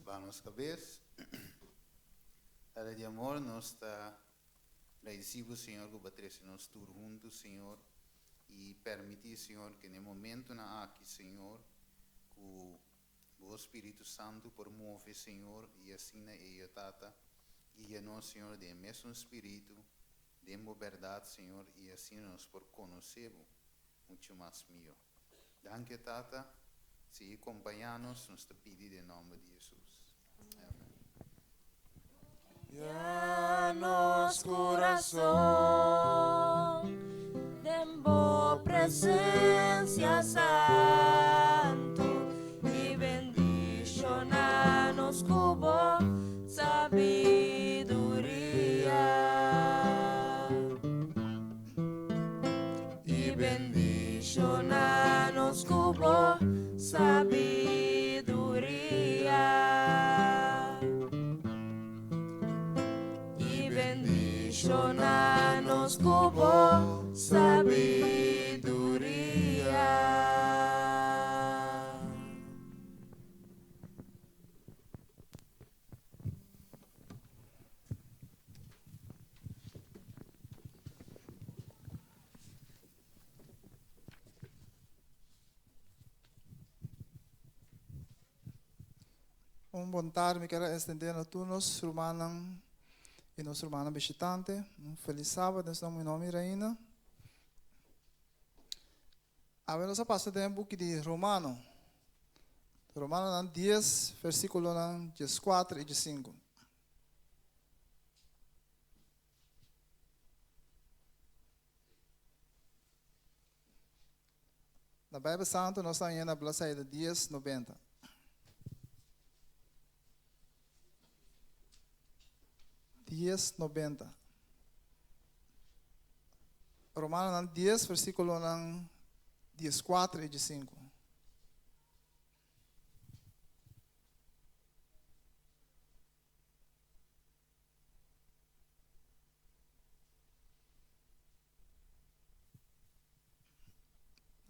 para nossa cabeça. Era de amor, nós está agradecido, Senhor, que bateresse nós tudo juntos, Senhor, e permitir, Senhor, que no momento na aqui, Senhor, que o Espírito Santo promove, Senhor, e assim na tata, guia nós, Senhor, de mesmo Espírito, de verdade, Senhor, e assim nós por conhecer muito mais melhor. Danke, tata, se acompanhar-nos, nós te pedimos em nome de Jesus. Amém. Llanos corazón, dembo presencia santo y bendicionanos cubo sabiduría y bendicionanos cubo sabiduría y bendicionanos cubo sabiduría. Bom tarde, me quero estender a todos os irmãos e nossos irmãos visitantes. Feliz sábado, em nome de Reina. Agora nós passamos tempo de Romano. Romano 10, versículo 4 e 5. Na Bíblia Santa, nós estamos na Blasaída 10, 90. Romano 10, versículo 4 e 5.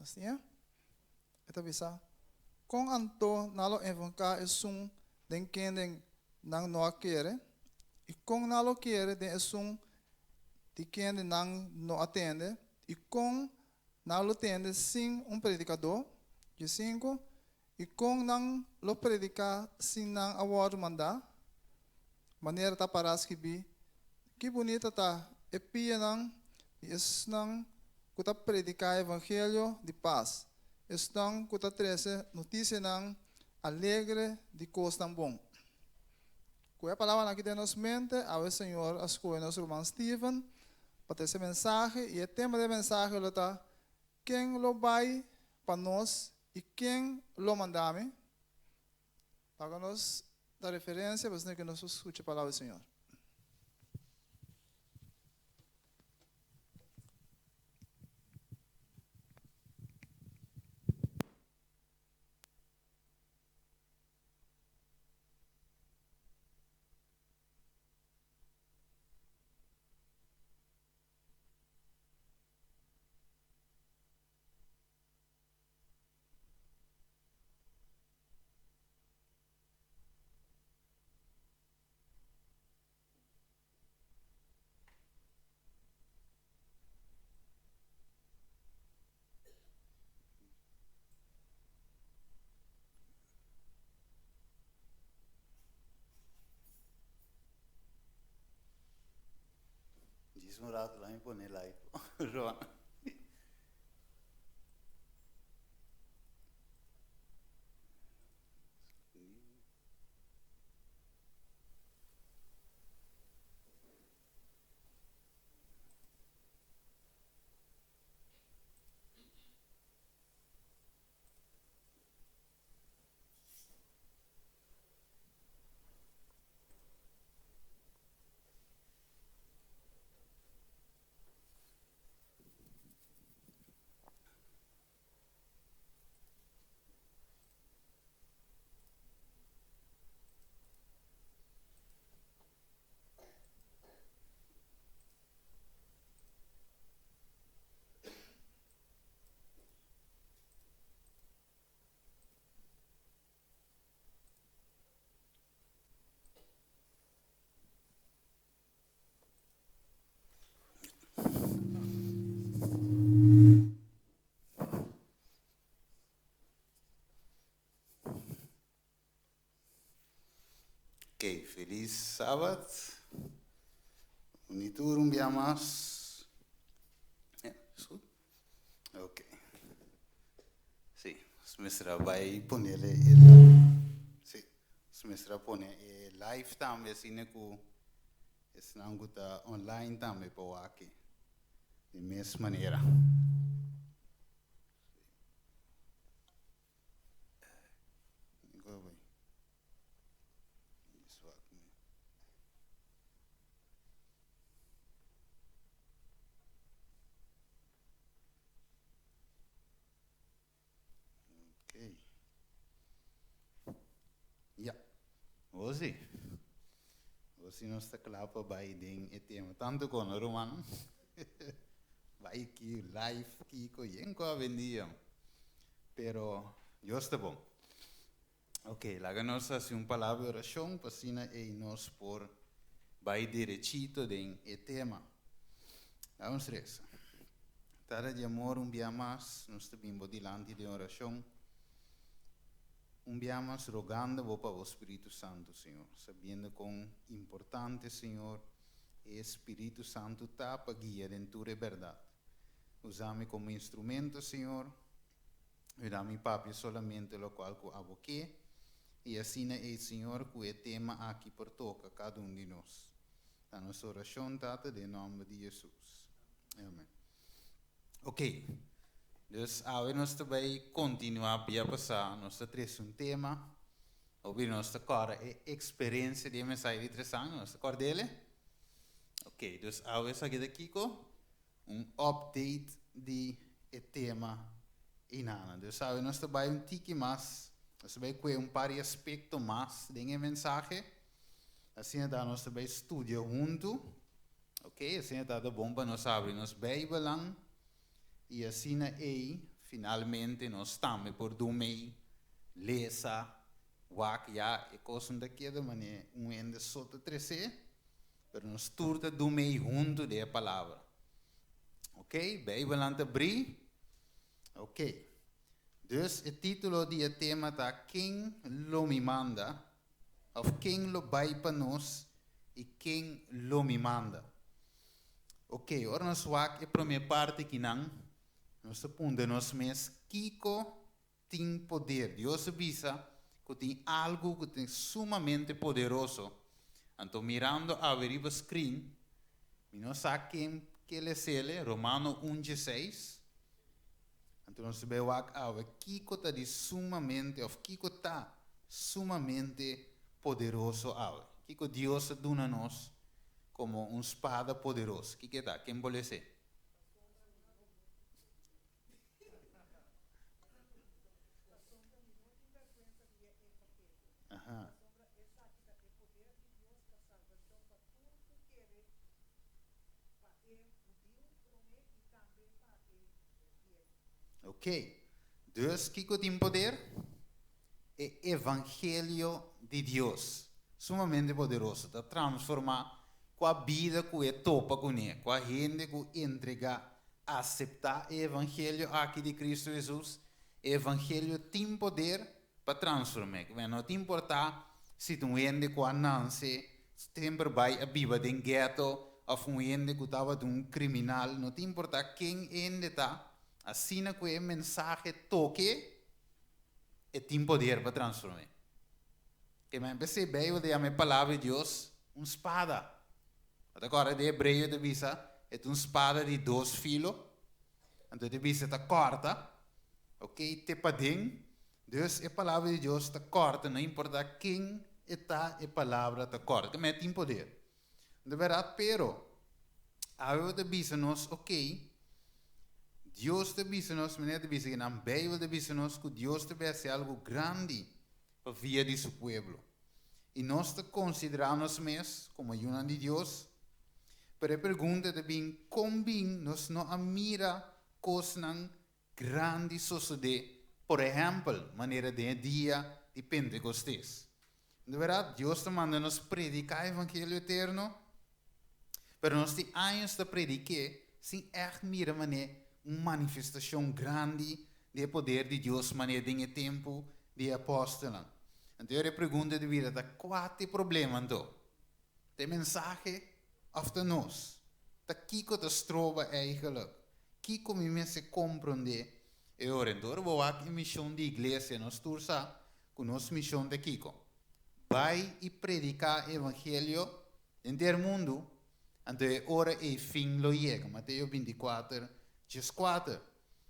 Assim é? Ito bisa. Kung anto nalo evanka esung den kenen nang no quere, e kung nalo quere den esung de kenen nang no atende, e kung nalo tende sin predicador, de 5, e kung nang lo predica sin nang award manda, maneira ta paras que bonita ta, e pia nang, e es nang kuta predicar evangelho de paz. Estão kuta trece notícia nang alegre de coisa bom. Com a palavra aqui de nos mente, ao Senhor as coisas nosso irmão Steven, para esse mensagem e o tema da mensagem é tá quem lo vai para nós e quem lo mandame. Para nós dar referência, para que nós escute a palavra do Senhor. Diz um rato lá em poner lá, João. Ok, feliz sábado. Unitur un día más. ¿Es goed? Ok. Sí, Mr. vai ponerle sí, Mr. pone live también, sino que es nanguta online también para aquí. De misma manera. Go away. This work me. Okay. Ja. Hoje nós está claro para ding e tema tanto com o Roman. Vai aqui live aqui com yenko vendia. Pero yo está bom. Ok, lá nós assim uma palavra de oração para sina e nós por vai derechito den e tema. Vamos reza. Tara de amor dia mais, nós também dilante de oração. Dia mais rogando para o Espírito Santo, Senhor, sabendo quão importante, Senhor, o Espírito Santo está para guiar em tua verdade. Usa-me como instrumento, Senhor. Dá-me papi solamente o qual eu aboquei. E assim é, Senhor, que o tema aqui por toca cada de nós. A nossa oração, Tata, em nome de Jesus. Amém. Ok. Dus nós também continuar a passar, nós temos tema, ouvir nossa cara é experiência de mensagem de 3 anos, nossa cara dele. Ok, dus nós aqui daqui com update de tema inana. Dus nós também tiki mais, nós também com par aspectos mais de mensagem. Assim nós também estudia junto, ok? Assim da bomba nós abrir nos Bíblia. E assim finalmente nós estamos por dormir, lesa, wak já, e coisa daquela maneira, ainda sota 13, mas nós turta dormir junto da palavra. Ok? Bíblia ante abrir. Ok. Dus o título do tema está Quem lo me manda, ou quem lo vai para nós e quem lo me manda. Ok, ora nós wak a primeira parte que não. Nós aponta nós mesmos Kiko tem poder. Deus avisa que tem algo que tem sumamente poderoso. Então, mirando a ver o screen, nós sabemos que ele é Romano 1:16. Então, nós vemos que Kiko está sumamente, ou Kiko está sumamente poderoso. Kiko Deus dá a nós como uma espada poderosa. O que está? Quem pode ser? Ok, dus Kiko tem poder? É Evangelho de Deus, sumamente poderoso, para transformar com a vida que é topa com ele, com a gente que entrega, aceitar o Evangelho aqui de Cristo Jesus. O Evangelho tem poder para transformar. Não te importa se tu gente que nasce sempre vai a viver em gueto, ou um gente que estava um criminal, não te importa quem ainda está. Assim que o mensagem toque, e tem poder para transformar. E me percebeu a palavra de Deus, uma espada. Agora, de hebreu, de visa, é uma espada de 2 filos. Então, de visa está corta, ok? Te padem. Dus, a palavra de Deus está corta, não importa quem está, a palavra está corta. Que tem poder. De verdade, pero, a de visa nós, ok? Deus te avisa-nos, maneira de dizer que na Bíblia te avisa-nos que Deus te vai fazer algo grande para via de seu povo. E nós te consideramos mesmo como uma de Deus. Mas a pergunta também, como nós não admira coisas grandes suceder, por exemplo, maneira de dia de Pentecostes. De verdade, Deus te manda nos predicar o Evangelho eterno, mas nós temos anos de predicar sem admirar maneira uma manifestação grande do poder de Deus maneira de tempo de apóstolo. Então eu pergunto de vida, qual é o problema então? De mensagem of de nós. Da kiko de stroba eigenlijk. Kiko me se compreende. E ora, então vou aqui missão de igreja, nós tursa, com nossa missão de kiko. Vai e predicar evangelho em todo mundo. Então ora e fim lo chega. Mateus 24, 14.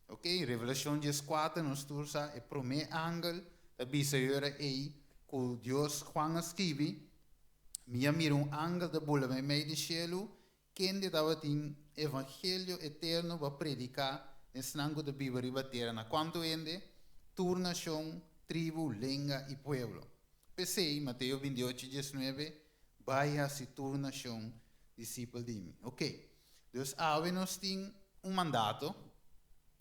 Ok? Revelação 14, nós tursa, e primeiro ángel, da bisa ora e, que Deus Juan escreve, minha mira ángel da bola me meio de cielo, quem de dava tem evangelho eterno para predicar, nesse nango da Bíblia ribateira, na quanto ende, turnação, tribo, língua e pueblo. Pensei, Mateus 28, 19, vai a se turnação, discípulo de mim. Ok? Então, agora nós temos mandato,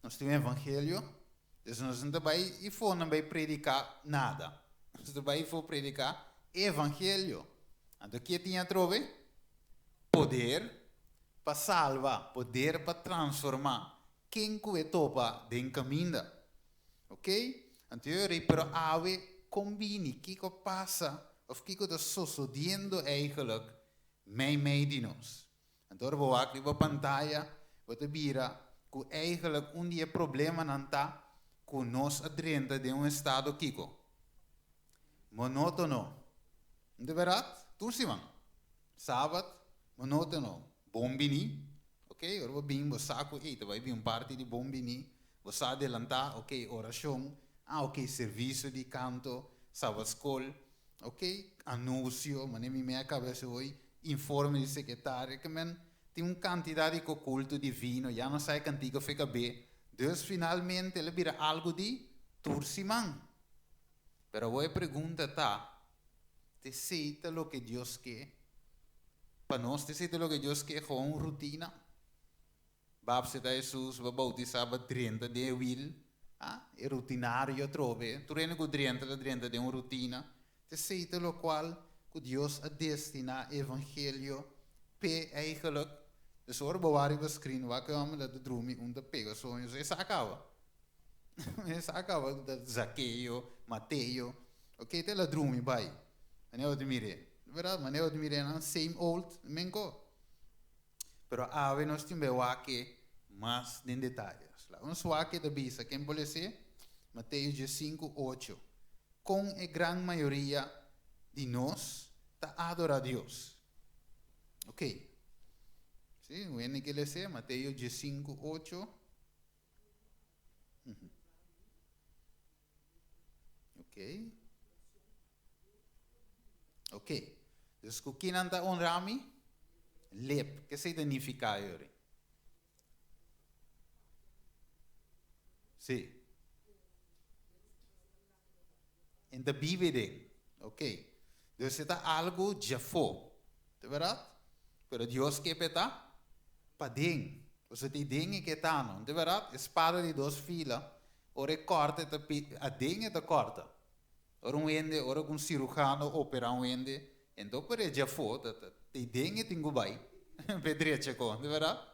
nós temos evangelho, então nós não vai e for não vai predicar nada. Nós não vai for predicar evangelho. Então, o que tinha trove? Poder para salvar, poder para transformar. Quem que topa den caminho. Ok? Então, eu pero ave combine, o que passa, of que está sucedendo eigenlijk, meio de nós. Então, eu vou aqui para a pantalla, vou te vira, que eigenlijk dia problema não está com nós adentro de estado kiko. Monótono. De verdade? Tursiman. Sábado, monótono. Bombini. Ok? Ora bem, você saco, vai vir parte de bombini. Você adelantar, ok, oração. Ok, serviço de canto, sábado escola. Ok? Anúncio, mas nem minha cabeça hoje. Informe de secretário, que man, tem uma quantidade de culto divino, já não sai cantigo fica bem. Deus finalmente ele vira algo de tursiman. Pero hoje pergunta tá, te aceita o que Deus quer? Para nós, te aceita o que Deus quer com uma rotina? Bab se da Jesus, vai bautizar para 30 de will, é rutinário trove, tu reino com 30 de uma rotina, te aceita o qual que Deus a destina evangelho pe eigenlijk, dus hoor bewaring van screen, waar komen dat de droom onder pega sonhos, isso acaba. Isso acaba da Zaqueu, Mateo, ok, te la droom vai. Aneu de mire, verdade, aneu de mire não same old, mengo. Pero ave nós temos aqui mais em detalhes. Vamos aqui da bisa, quem pode ser? Mateus 5, 8. Com a grande maioria de nós está adora a Deus. Ok. Sim, o que ele diz, Mateus 5, 8. Ok. Ok. Dus o que não honrami? Lep. Que significa aí? Sim. Em da Bíblia. Ok. Dus está algo já foi. É verdade? Pero Deus que peta? Padeng. Você tem dengue que tá não. É verdade? Espada de 2 filas. Ora corta, a dengue te corta. Ora ende, ora com cirurgiano opera ende. Então, por já foi, tem dengue tem que vai. Pedreche com, é verdade?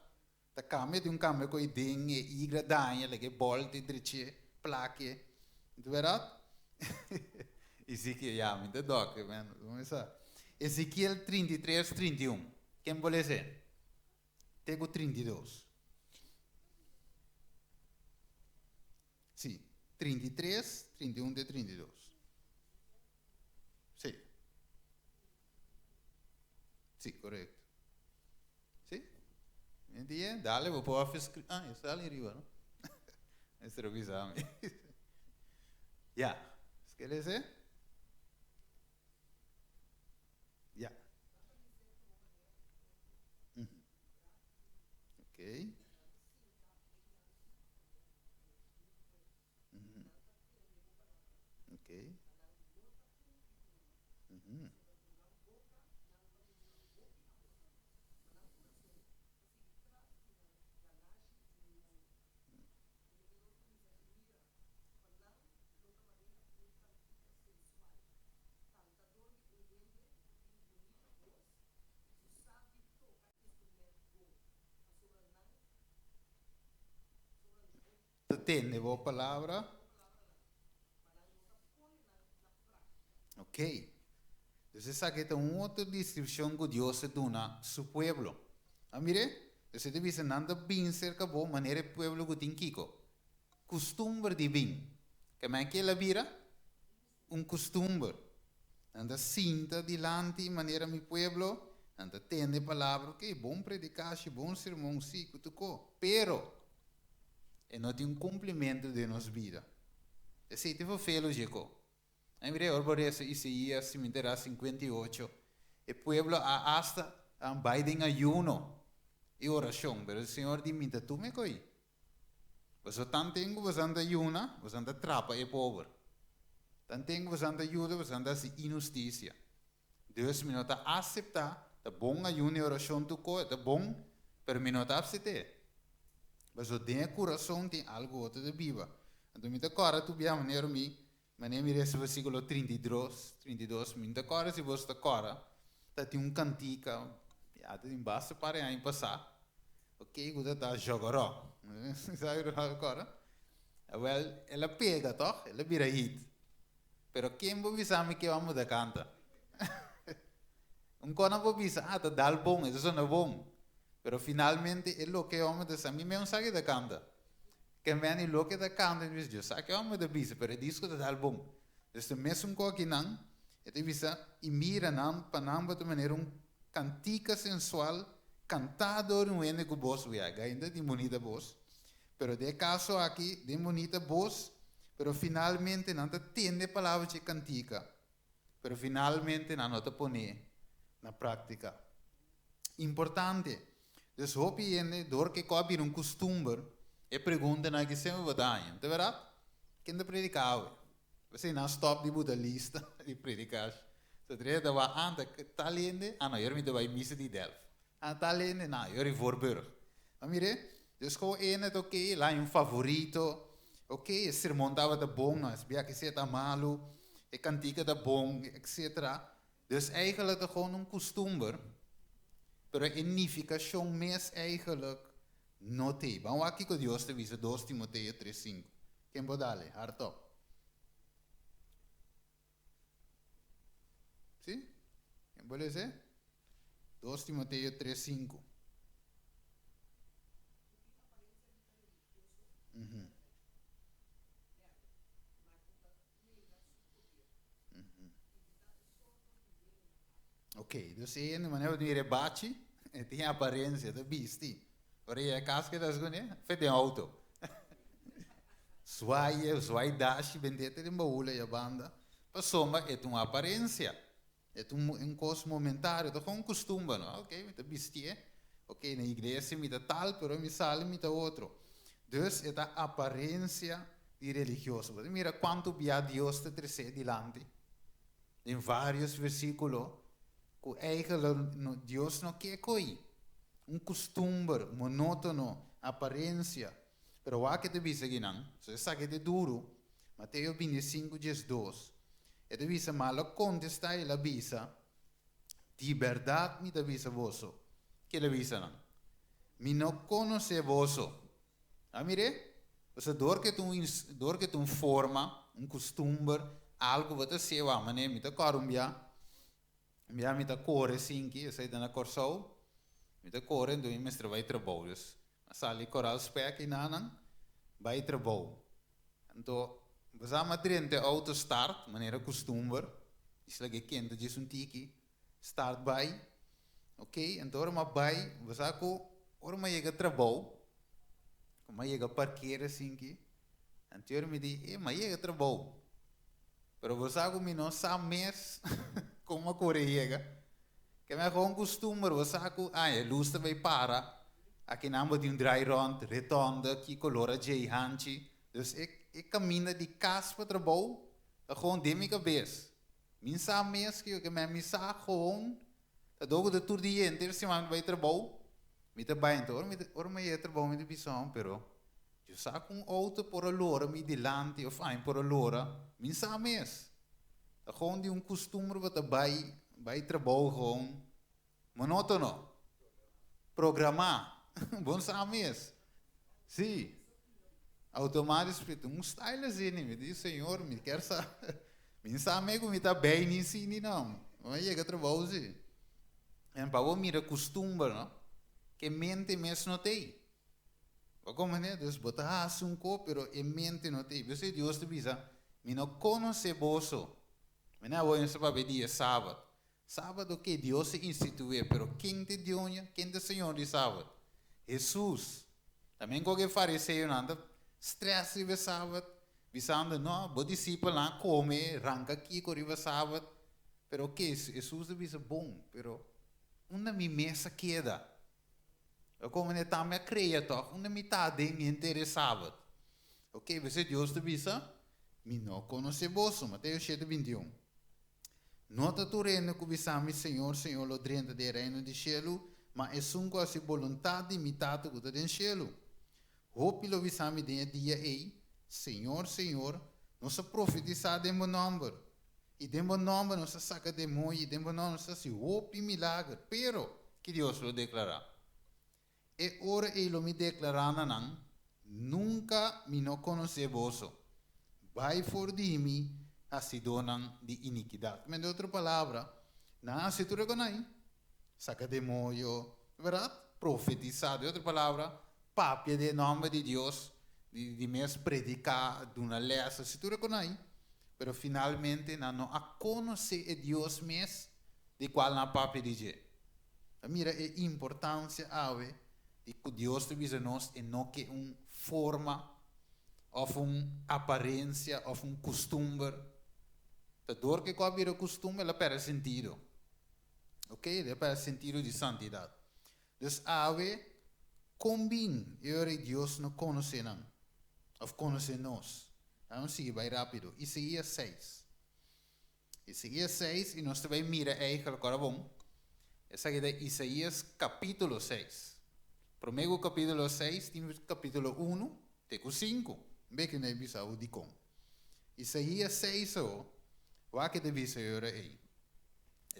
Ta cambia de cambio com dengue, igra danha, lege bolte, drice, plaque. É verdade? Ezequiel, ja, met de doc, vamos lá. Ezequiel 33, 31. Quem pode ser? Tego 32. Sim, 33, 31 de 32. Sim. Sim, correto. Sim? Entendi? Dale, vou pôr a escrito. Ah, está ali arriba, não? Esse revisar. Já. Quer dizer? Já. Ok. Ok. Entende a palavra? Ok. Entonces, esa que es una otra distribución que Dios se da a su pueblo. Mire, entonces te dice, nada bien cerca de manera el pueblo que tiene Kiko. Costumbre de bien. Que me que la vira, un costumbre. Anda cinta delante, manera mi pueblo, anda tende palabra, ok, bom predicar, bom sermão, sí, que tocou. Pero, no tem um cumprimento de nossa vida. Esse tipo felo, Jeco. Mire, ahora esse Isaías, se me interessa, 58. O pueblo hasta vai em ayuno e oração, pero o Senhor diz, tu me coi. Você tanto tempo, você anda ayuna, você anda trapa e pobre. Tanto tempo, você anda ajuda, você anda injustiça. Deus me nota aceitar, é bom ayuno e oração tu coi, é bom, pero me nota aceitar. Mas o tem coração tem algo outro de viva. Então me decora tu bia maneira me resta versículo 32, me decora se você decora, tá tem cantica, já tem basta para aí passar. Ok, guarda tá jogaró. Sabe agora? Well, ela pega, toch? Ela vira hit. Pero quem vou avisar me que vamos da canta? Cona vou avisar, tá dal bom, isso não é bom. Pero finalmente é lo que vamos a mim me sabe da canta. Que me ani lo que da canta, diz eu sabe que vamos da bisa, pero disco da dal bom. Então mesmo com aqui não, é de bisa e mira não panamba de maneira cantica sensual. Cantador no ene com voz viaga, ainda de bonita voz. Pero de caso aqui, de bonita voz, pero finalmente não te tende palavra de cantica. Pero finalmente não te põe na prática. Importante. Dus hoop je door que cobre costume e pergunta na que sempre badanha. Te verdade? Quem te predicava? Você não stop de budalista de predicar. Se trata de anda talende, não, eu me dei missa de Delft. Talende, não, eu voorburg. Maar mire, dus gewoon het oké, lá favorito, oké, es sermão estava de bom, es bia que zeta malo, e cantica de bom, etc. Dus eigenlijk is gewoon costume, pero unificação mes eigenlijk não tem. Vamos aqui com Deus te visa 2 Timoteo 3:5. Quem pode dar? Hardop. Sim? Quem pode dizer? 2 Timoteo 3:5. Ok, dus één manier de rebate, tem aparência de bisti. Ora é casca das gone, fede auto. Swai dash, vendete de baúla e a banda. Passoma é uma aparência. É coisa momentário, é um costume, não? Ok, me bisti, ok, na igreja me tal, pero me sale me outro. Dus é a aparência de religioso. Mira quanto via Deus te trazer delante. Em vários versículos, que eigenlijk Deus não quer coi. Costume, monótono, aparência. Pero o que te visa aqui não? Se sabe que é duro. Mateus 25:2. E te visa malo contestar e la visa. De verdade me te visa vosso. Que la visa não? Me não conhece vosso. Mire? Você dor que tu forma, costume, algo que você va, mané, me te corumbia. Me te corre cinque, sai da corsou. Me te corre, então me mestre vai trabalhar. Sali coral spec e nanan, vai trabalhar. Então, você ama trente auto start, maneira costume, isso é que quente de tiki, start by, ok? Então, ora vai, você com, ora chega trabalhar, como chega parqueira cinque, então me diz, mas chega trabalhar. Pero você com me não sabe mais como a corre chega. Que me gewoon costume, você com, luz vai para. Aqui não de dry rond, retonda, que colora de hanchi. Dus ik camina de casa para trabalho, gewoon de minha cabeça. Min sabe mesmo que me sabe gewoon, tá dogo de tudo dia inteiro se vai trabalho. Me tá bem então, ora me ia trabalho me de pisão, pero eu sabe com auto por a lora me delante ou fine por a lora, min sabe mesmo. Tá gewoon de costume para vai trabalho gewoon monótono. Programar. Bom sabe mesmo. Sim. Automático, style assim, me diz, Senhor, me quer Min sabe como está bem nem sim nem não. Mas chega trabalho sim. E para o mira costumbre, não? Que mente mesmo não tem. O como né? Dus botar assunto, pero e mente não tem. Você Deus te visa, me não conhece boso. Me não vou ensinar para dia sábado. Sábado que Deus se instituiu, pero quem te deu, quem te Senhor de sábado? Jesus. Também qualquer fariseu anda stress de sábado. Visando, não, o discípulo lá come, arranca aqui, corre sábado. Pero que Jesus te visa bom, pero uma mesa queda. Como ne também creia toch, uma metade inteira sábado. Ok, você Deus te visa, me não conhece você, Mateus 7:21. Nota tu reino que visami Senhor, Senhor, lo drenta de reino de cielo, mas é sunco a si vontade imitata que está no cielo. Hopi lo visami de dia ei, Senhor, Senhor, nossa profetizar de meu nome. E de meu nome nossa saca demônio, e de meu nome nossa se hopi milagre. Pero, que Deus lo declara. E ora ele me declarando não, nunca me não conhece você. Vai for de mim, assim donan de iniquidade. Mas de outra palavra, na se tu reconhece, saca demônio, verdade? Profetizar, de outra palavra, papia de nome de Deus, de mesmo predicar, de uma lesa, se tu reconhece, pero finalmente não a conhecer Deus mesmo, de qual na papia diz. Mira a importância ave de que Deus te visa nós e não que uma forma, ou uma aparência, ou um costume. A dor que cobre o costume, ela perde sentido. Ok? Ela perde sentido de santidade. Dus ave, combina, eu e Deus não conhecem, ou conhecem nós. Vamos seguir bem rápido. Isaías 6. Isaías 6, e nós também mira eigenlijk agora bom. Essa aqui é Isaías capítulo 6. Primeiro capítulo 6, capítulo 1, teco 5. Bem que não é bisa o de com. Isaías 6, o que deve ser aí?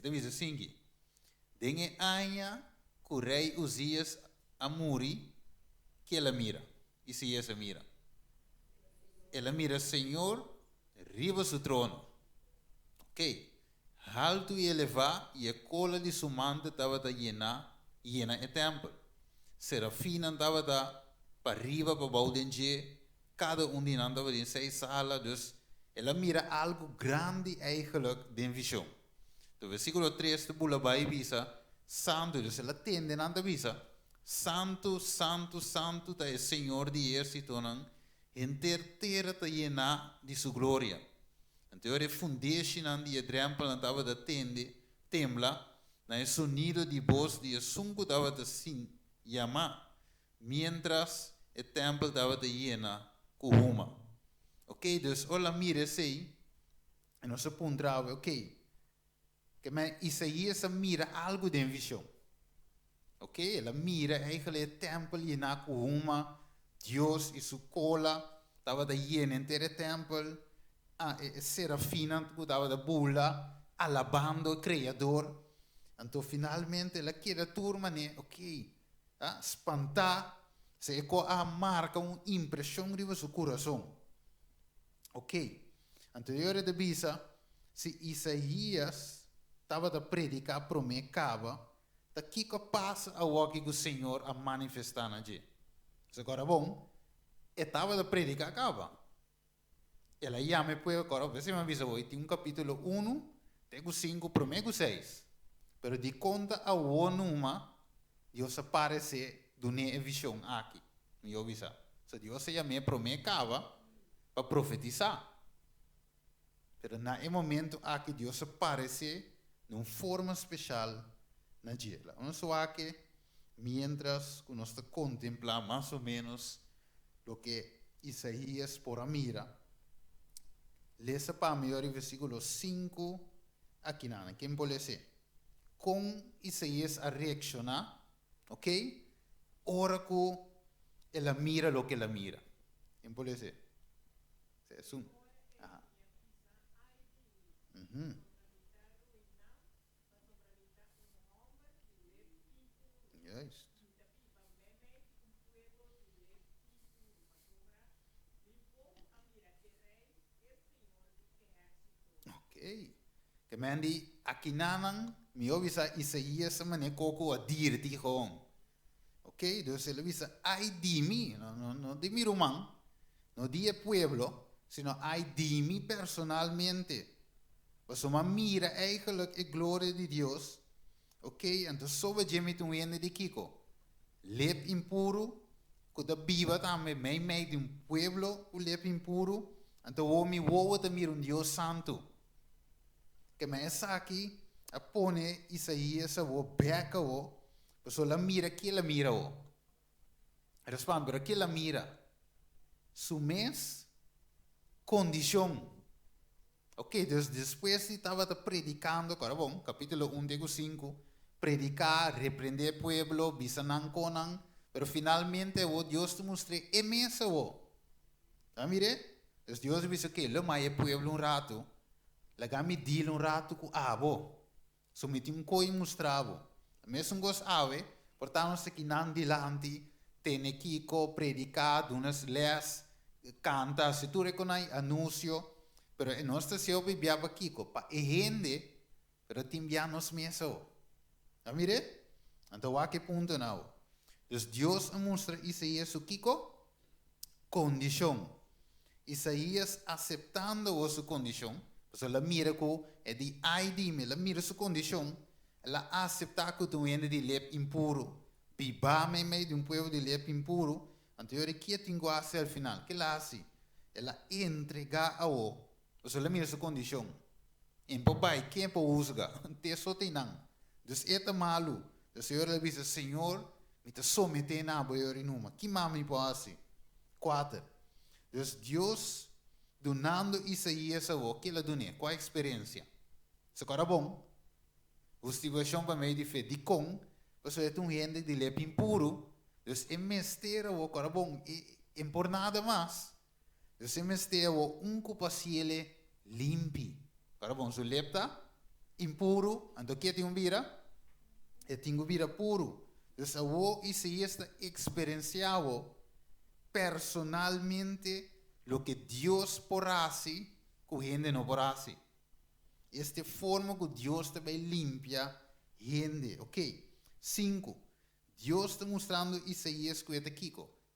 Deve ser assim. Dengue anha, que o rei Uzias amuri, que ela mira. Isaías mira. Ela mira Senhor, riba seu trono. Ok. Alto e elevado, e a cola de sua manta estava llena o templo. Serafina estava para arriba, para baixo de cada um de nós estava em 6 salas, dus ela mira algo grande eigenlijk de visão. No versículo 3 de bula vai visa, santo, dus ela tende nanda visa, santo, santo, santo, é o Senhor de exército, inteira está llena de sua glória. Então, a fundação de templo estava da tende, tembla, o sonido de voz de sunco estava da chamar, mientras o templo estava da llena com uma. Ok, dus olha mira assim, e nós apontamos, ok, que Isaías mira algo de visão. Ok, ela mira eigenlijk o templo llena com uma, Deus e sua cola estava da llena inteiro o templo. Serafina que estava da bula, alabando o Criador. Então, finalmente, ela quer turma, né? Ok, espantar, se a marca uma impressão de seu coração. Ok, anterior de bisa, se Isaías estava a predicar para mim, acaba, daqui que passa a o que o Senhor a manifestar na gente. Agora, bom, estava a predicar, acaba. Ela já me pôs agora, você me avisa hoje, tem capítulo 1, tem 5, primeiro 6. Pero de conta a o numa, Deus aparece do ne visão aqui. Me avisa. Se Deus se chama para mim acaba para profetizar. Pero na momento aqui Deus aparece de uma forma especial na dia. Nós só aqui, mientras que nós contemplamos mais ou menos o que Isaías por a mira. Lesa para mim o versículo 5 aqui nada. Quem pode ser? Com Isaías a reaccionar, ok? Ora que ela mira o que ela mira. Quem pode ser? É assim. Yes. Que mendi akinanang mi ovisa Isaías mane koko a dir ti hong. Ok, dus ele visa ai di mi, no di mi rumang, no di el pueblo, sino ai di mi personalmente. Dus uma mira eigenlijk de gloria de Dios. Ok, então sobe jemi tu wende di kiko. Lep impuro, kuda biba tame mei de pueblo u lep impuro, então o mi wo te mir Dios santo. Que me aqui a pone Isaías a wo beca wo, pues la mira que la mira wo. Responde, pero que la mira? Su mes condición. Ok, dus después estaba predicando, bom, capítulo 1, de 5, predicar, reprender pueblo, bisanan konan, pero finalmente wo Dios te mostré emesa wo. ¿Ah, mire? Dus Dios dice que lo mai pueblo un rato, la gami dile un rato ku abo. So mitim koi mostravo. Mesmo gos ave, portanto se kinan dilanti, tene kiko predicar, dunas les, canta, se tu reconai anuncio, pero en nuestra ciudad biaba kiko, pa e gente, pero timbianos meso. ¿Ah, mire? Então a que punto não? Dus Deus mostra Isaías su kiko condição. Isaías aceptando su condição, pues la mira ko e di ai di me, la mira su condição, la acepta que tu viene di lep impuro. Biba me de pueblo de lep impuro, anterior que tengo hace al final, que la hace? Ela entrega a o, pues la mira su condição. En pobai, quem po usga, te sotinang. Dus eta malu. Dus Senhor ele diz, Senhor, me te somete na boiori numa. Que mami po assim? 4. Dus Deus donando Isaías a o que ela dune, qual a experiência? Se cara bom, a situação para mim de fé de com, você é um gente de lep impuro, dus é mestera o cara bom, e por nada mais. Dus é mestera o paciele limpi. Cara bom, so lepta impuro, ando que tem vira, e tem vira puro. Dus o Isaías experienciava personalmente lo que Dios por hace, que gente no por hace. Esta forma que Dios também limpia gente. Ok. 5. Dios está mostrando Isaías que está aqui,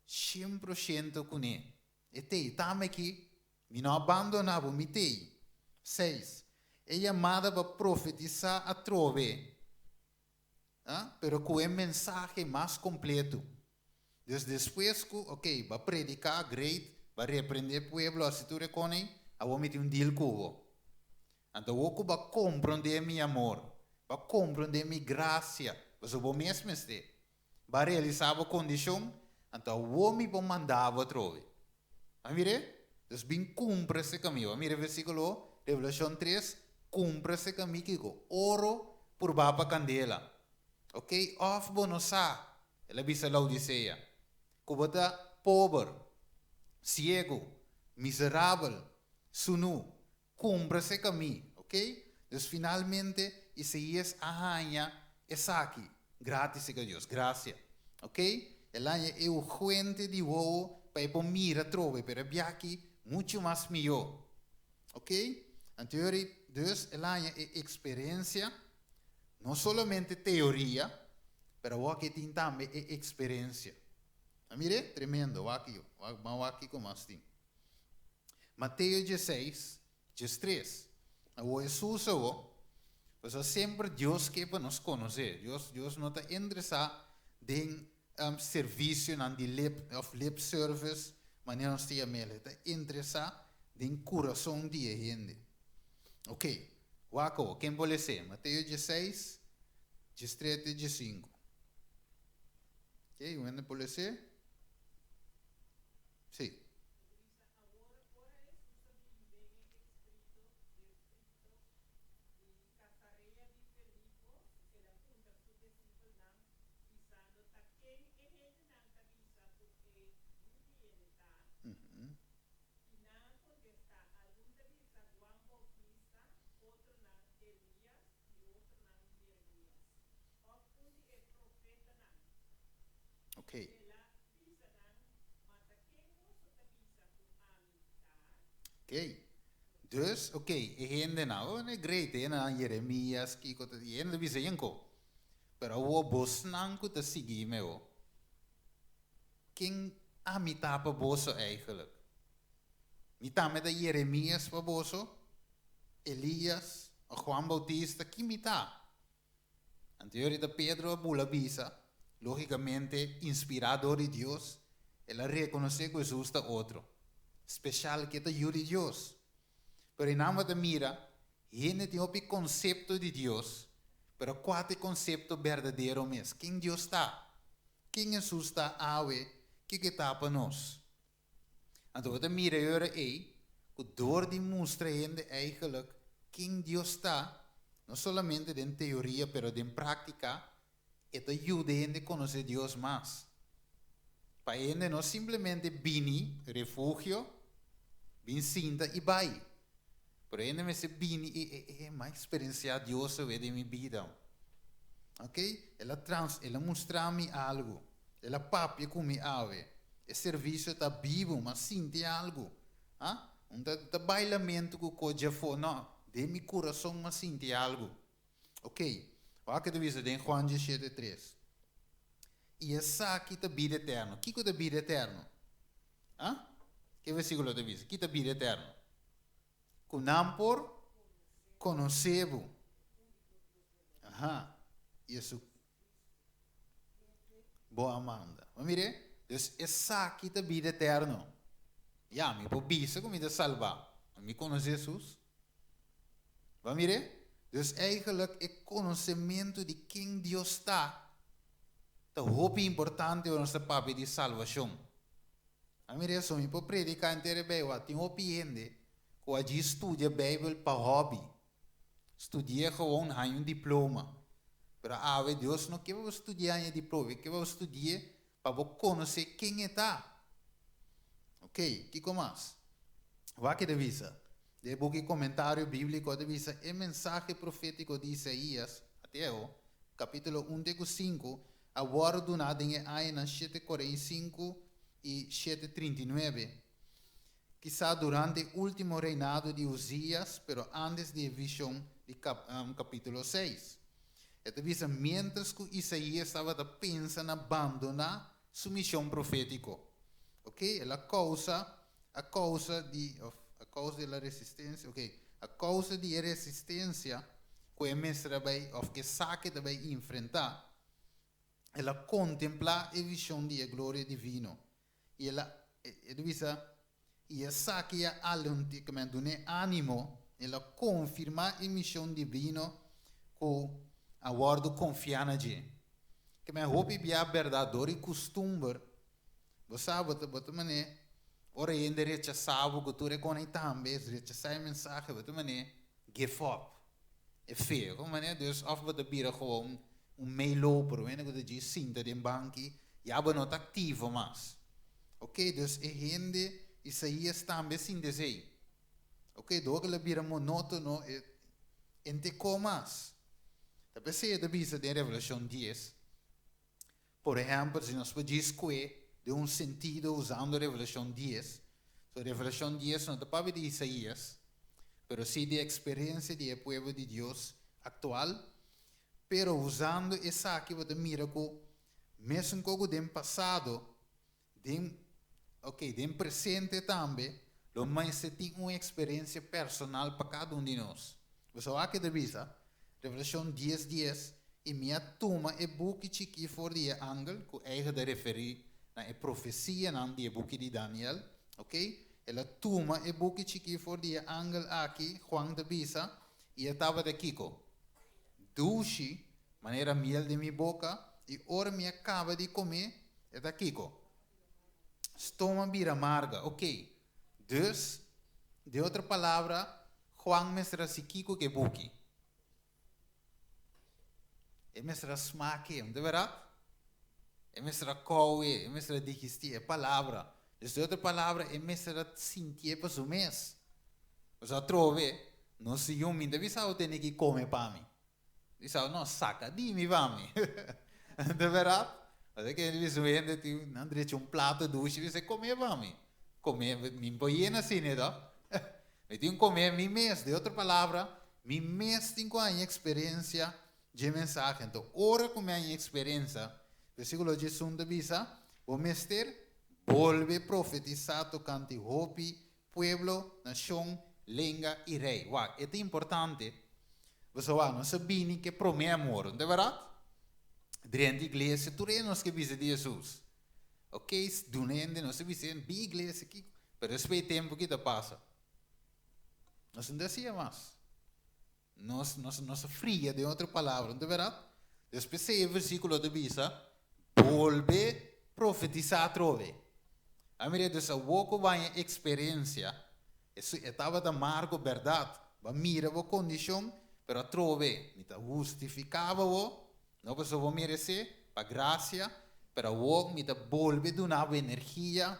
100% com ele. E está aqui, me não abandonava, me tem. 6. É chamada para profetizar a trove, pero com um mensagem mais completo. Depois que, ok, vai predicar, great, vai repreender o povo, a tu reconhece, a vou meter deal com o. Então, o vai compreender meu amor, vai compreender minha graça, mas o mesmo este, vai realizar a condição, então o homem vai mandar a trove. Amire? Dus bem cumpre esse caminho. Amire versículo, Revelação 3, cumpre esse caminho que oro por baba candela. Ok? Of bonosa, ela bisa Laodiceia. Kubata pobre, ciego, miserável, sunu, cumpre esse caminho, ok? Dus finalmente Isaías arranha essa aqui, gratis a Deus, graça, ok? Ela é o fuente de ovo para ir mira trove, pero aqui muito mais melhor, ok? Então, dus ela é experiência, não somente teoria, pero aqui tem também experiência. Mire, tremendo, vamos aqui com mais tempo. Mateus 16, 3. O Jesus, pues sempre Deus quer para nos conhecer. Deus não está interessado em serviço, de lip service, mas não está interessado em coração de gente. Ok, quem pode ser? Mateus 16, 3 e 5. Ok, onde pode ser? Sim. Ok. Ok. Dus, oké, hende nou, ne great, na Jeremias, kiko, hende bisa yenko. Pero wo bosnang te sigi me o. King amitapa boso eigenlijk. Niet met de Jeremias pa boso, Elias, o Juan Bautista, kimita. Anterior de Pedro Bula Bisa, lógicamente inspirado de Dios, él reconoce que Jesús está otro. Especial que te ayude Dios. Pero en ambas de mira, tiene el concepto de Dios, pero ¿cuál es el concepto verdadero mes? ¿Quién Dios está? ¿Quién Jesús está? Ave, ¿qué está para nos? Entonces, de mira, door die mostra eigenlijk quién Dios está, no solamente en teoría, pero en práctica, esto ayuda a conocer a Dios más. Para él no simplemente vini, refugio, vin cinta y vai. Pero él me dice vini y más experienciar Dios en mi vida. Ok? Él mostrarme algo. Él papia con mi ave. El servicio está vivo, mas siente algo. ¿Ah? Un bailamento que coja for, no. De mi corazón mas siente algo. Ok, vamos a ver en Juan 17:3. Y esa aquí te vida eterno. ¿Qué es la vida eterno? ¿Ah? ¿Qué versículo te dice? ¿Qué es la vida eterno? Kunam por conocebo. Ajá. Y eso. Boa Amanda. Mire, dus esa aquí es la vida eterno. Ya, mi po bisa como me salva. Me conoce Jesús. Va mire? Dus eigenlijk het conhecimento de quem Deus está. De hoop importante voor onze papi de salvação. Va mire, so mi po predicar inteiro bem, wat tem hoop gente que allí estudia Bijbel para hobby. Estudia gewoon aan een diploma. Pero ave Deus não quer você estudar em diploma, quer você estudar para você conhecer quem está. Ok, que mais? Vai que devisa. De boek comentário bíblico devisa o mensaje profético de Isaías, Mateo, capítulo 1, 5, agora do nada em Aina 7:45 e 7:39. Quizá durante o último reinado de Uzias, pero antes de visão de capítulo 6. Devisa, mientras que Isaías estava pensando em abandonar sua missão profética. Ok? A causa da resistência, ok? A causa de resistência que mestre vai, ou que saque vai enfrentar, ela contempla a visão de glória divina. E ela divisa, e a saque a alentamento, né, ânimo, ela confirma a missão divina com a guardo confiar na gente. Que me hope bia verdadeiro e costume. Você sabe, você mané, ora ainda rechaçava que tu reconhece, rechaçar a mensagem, você mané, give up. É feio, como mané, Deus of você bira gewoon meeloper, né, que você sinta de banki, já não está ativo mais. Ok, dus é gente, Isaías também sinta sei. Ok, do que ele bira monótono, ente comas. Tapi saya ada bisa de Revelação 10. Por exemplo, se nós podíamos de um sentido usando Revelação 10. So, Revelação 10 não está para de Isaías, pero sí de experiência de povo de Deus atual, pero usando essa aqui, você mira que mesmo como do passado, do presente também, mas se tem uma experiência personal para cada de nós. Você vai que devisa Revelação 10:10 e minha turma é boek chiqui voor die angel, que eigen de referir na a profecia na die boek de Daniel, ok? Ela turma é boek chiqui voor die angel aqui, Juan de Bisa, e estava de Kiko. Dushi, maneira miel de minha boca, e ora me acaba de comer, é da Kiko. Stoma bira amarga, ok? Dus, de outra palavra, Juan mestra si Kiko que boek. É mestra smaak, não é verdade? É mestra coe, é mestra digestir, é palavra. Dus de outra palavra, é mestra sentir para o mês. Você trove, não se eu me deve saber ter que comer para mim. Diz não saca, dime para mim. Não é verdade? Mas que ele diz o não deixa prato doce, você comer para mim. Comer, me põe assim, né? Eu tenho comer mi mês, de outra palavra, mi mês tem com a experiência de mensagem. Então, ora com a minha experiência, versículo 18 bisa, o mestre volve profetizar tocante hopi, pueblo, nação, língua e rei. Uau, é importante. Você vai, não sabia que promete amor, não é verdade? Dentro da igreja, tu reinos que visa de Jesus. Ok, dunende, não se visa em igreja aqui, mas respeito o tempo que te passa. Não se descia mais. Não se fria de outra palavra, não é verdade? Depois, o versículo de Bisa, volve profetizar trove. A minha dessa pouco vai experiência, isso estava da marco verdade, vai mira a condição, pero trove, me justificava o, não você vai merecer, para graça, pero o me volve donava energia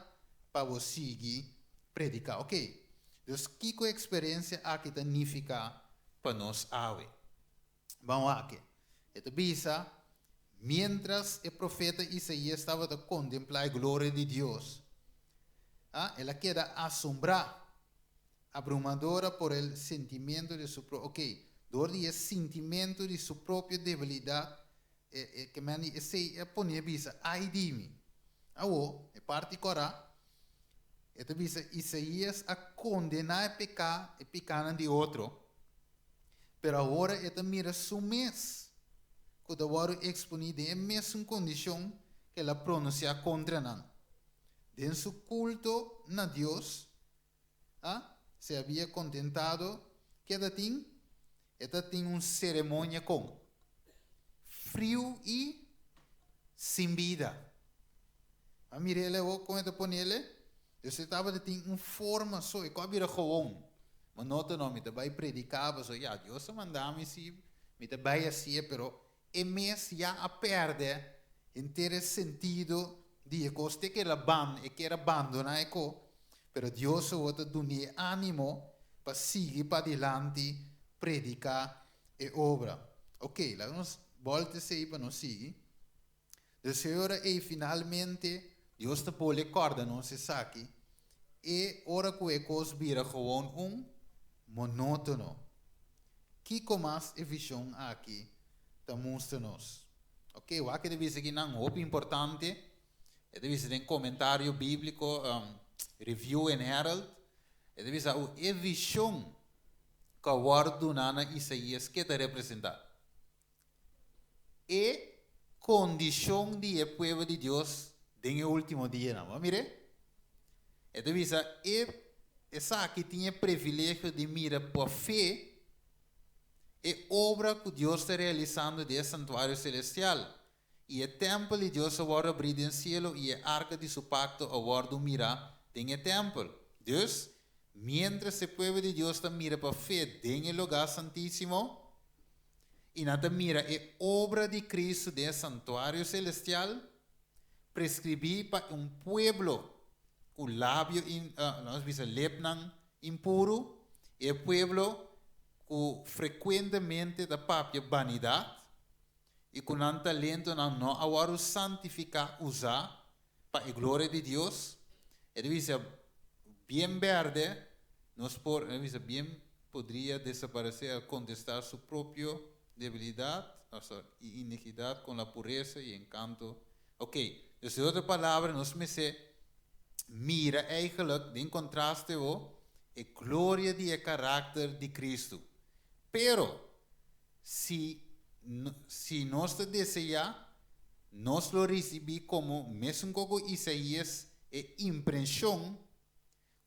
para você seguir predicar, ok? Então, que experiência aqui significa para nós ave? Vamos aqui. Então, Bisa, mientras o profeta Isaías estava a contemplar a glória de Deus, ela queda asombrada, abrumadora por el sentimento de su propio, ok, door die sentimento de su propia debilidade, que man se pone Bisa, ai di mi, é parte cora. Então, Isaías a condenar o pecado de outro. Mas agora, ele mira seu mês. Quando agora exponido em mesma condição que ela pronuncia contra nós. Em seu culto a Deus, se havia contentado que ela tinha uma cerimônia com frio e sem vida. Mire, ele como ele põe ele. Eu estava de ter uma forma só, e como era gewoon. Mas não te não, me vai predicava só, já, Deus mandava-me assim, me vai assim, pero é mês já a perde inteiro sentido de coste que era abandonar eco, pero Deus o te dá ânimo para seguir para adiante, predicar e obra. Ok, lá nós volta a para nós seguir. De Senhor e finalmente Deus te pôde corda não se saque e ora que é coisa vira gewoon monótono. Que comas a visão aqui te mostra-nos. Ok, o que deve ser aqui não é importante. Deve ser um comentário bíblico, review em Herald. Deve ser a visão que o guardo nana Isaías que te representar. E condição de povo de Deus no último dia, não? Mire? Então, essa aqui tinha privilégio de mirar por fé e obra que Deus está realizando de santuário celestial. E o templo de Deus agora abrido no céu e a arca de seu pacto agora mira em o templo. Deus, mientras o povo de Deus está mira por fé em lugar santíssimo, e nada mira a obra de Cristo de santuário celestial, prescrevi para um pueblo o lábio nós visa lepnan impuro e pueblo que frequentemente da papia vanidade e com um talento não agora santificar usar para a glória de Deus e visa bem verde nós visa bem poderia desaparecer a contestar sua própria debilidade e iniquidade com a pureza e encanto. Ok. Dus in andere palavras, nós me mira eigenlijk in contraste a glória de caráter de Cristo. Pero, se nós desejamos, nós lo recebemos como, mesmo como Isaías, a impressão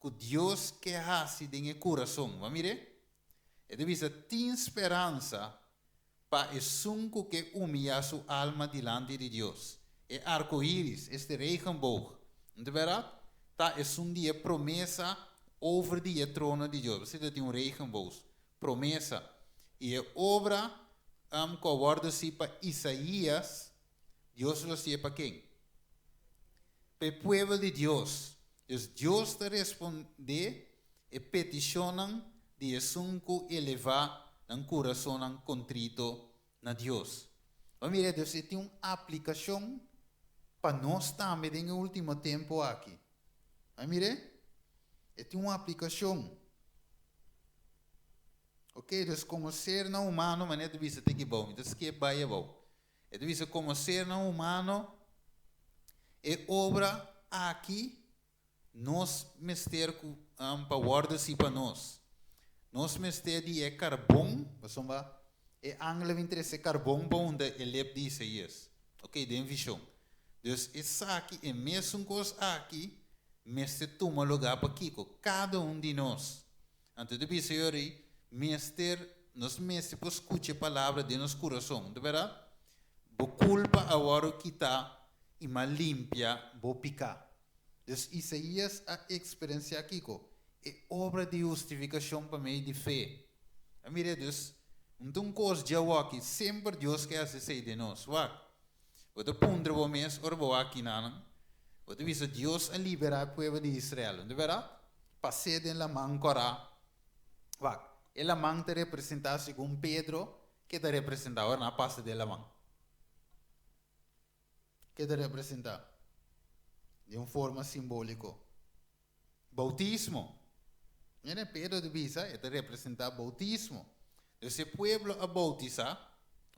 que Deus quer fazer em coração. Vamos ver? É de vista, tem esperança para o sunco que humilha sua alma diante de Deus. É arco-íris, este regenboog. Não é verdade? Tá, é dia promessa over die trono de Deus. Você tem regenboog. Promessa. E a obra que aborda-se para Isaías, Deus lo sei para quem? Para o povo de Deus. Então, Deus te responde e peticiona de sunco elevar no coração contrito na Deus. Vamos ver, Deus tem uma aplicação para nós também no último tempo aqui. Vamos ver? Tem uma aplicação. Ok, dus como ser não humano, mas não visa ter que bom, então que vai bom. É visa como ser não humano é obra aqui nós mister para guardar se para nós. Nós mister de é carbono, basomba é anglo interesse carbono para onde ele diz isso. Ok, den visão. Dus essa aqui é mesmo coisa aqui, mister toma lugar para Kiko, cada de nós. Então de visa yori mister nos mister por escutar a palavra de nosso coração, de verdade? Bo culpa agora que está e ma limpia bo picar. Dus Isaías a experiência aqui é obra de justificação para mim de fé. A mire dus, então coisa de aqui sempre Deus quer se de nós, wak. Wat pondre bo mes orbo aqui nanan. Wat visa Deus a liberar o povo de Israel, de verdade? Passei de la mão cora. Wak. E la mão te representa segundo Pedro, que te representa agora na passa de la mão. Que te representa de uma forma simbólica. Bautismo. Mira, Pedro de visa, te representa bautismo. Esse pueblo a bautizar,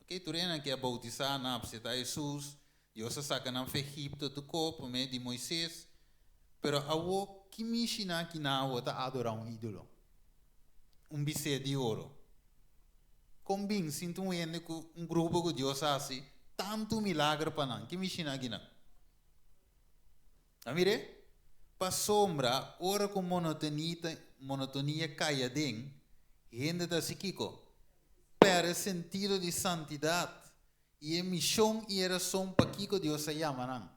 ok, tu rena que a bautizar na pseta Jesus, Deus saca na Egipto do corpo, meio de Moisés, pero awo que mishina que na awo ta adorar ídolo. Bicê de ouro. Combin, sinto grupo que Deus assim, tanto milagre para não, que mishina que não. Amire? Pa sombra, ora com monotonia caia den, gente da psiquico, perde sentido de santidade, e a missão e a razão para que Deus se chama não.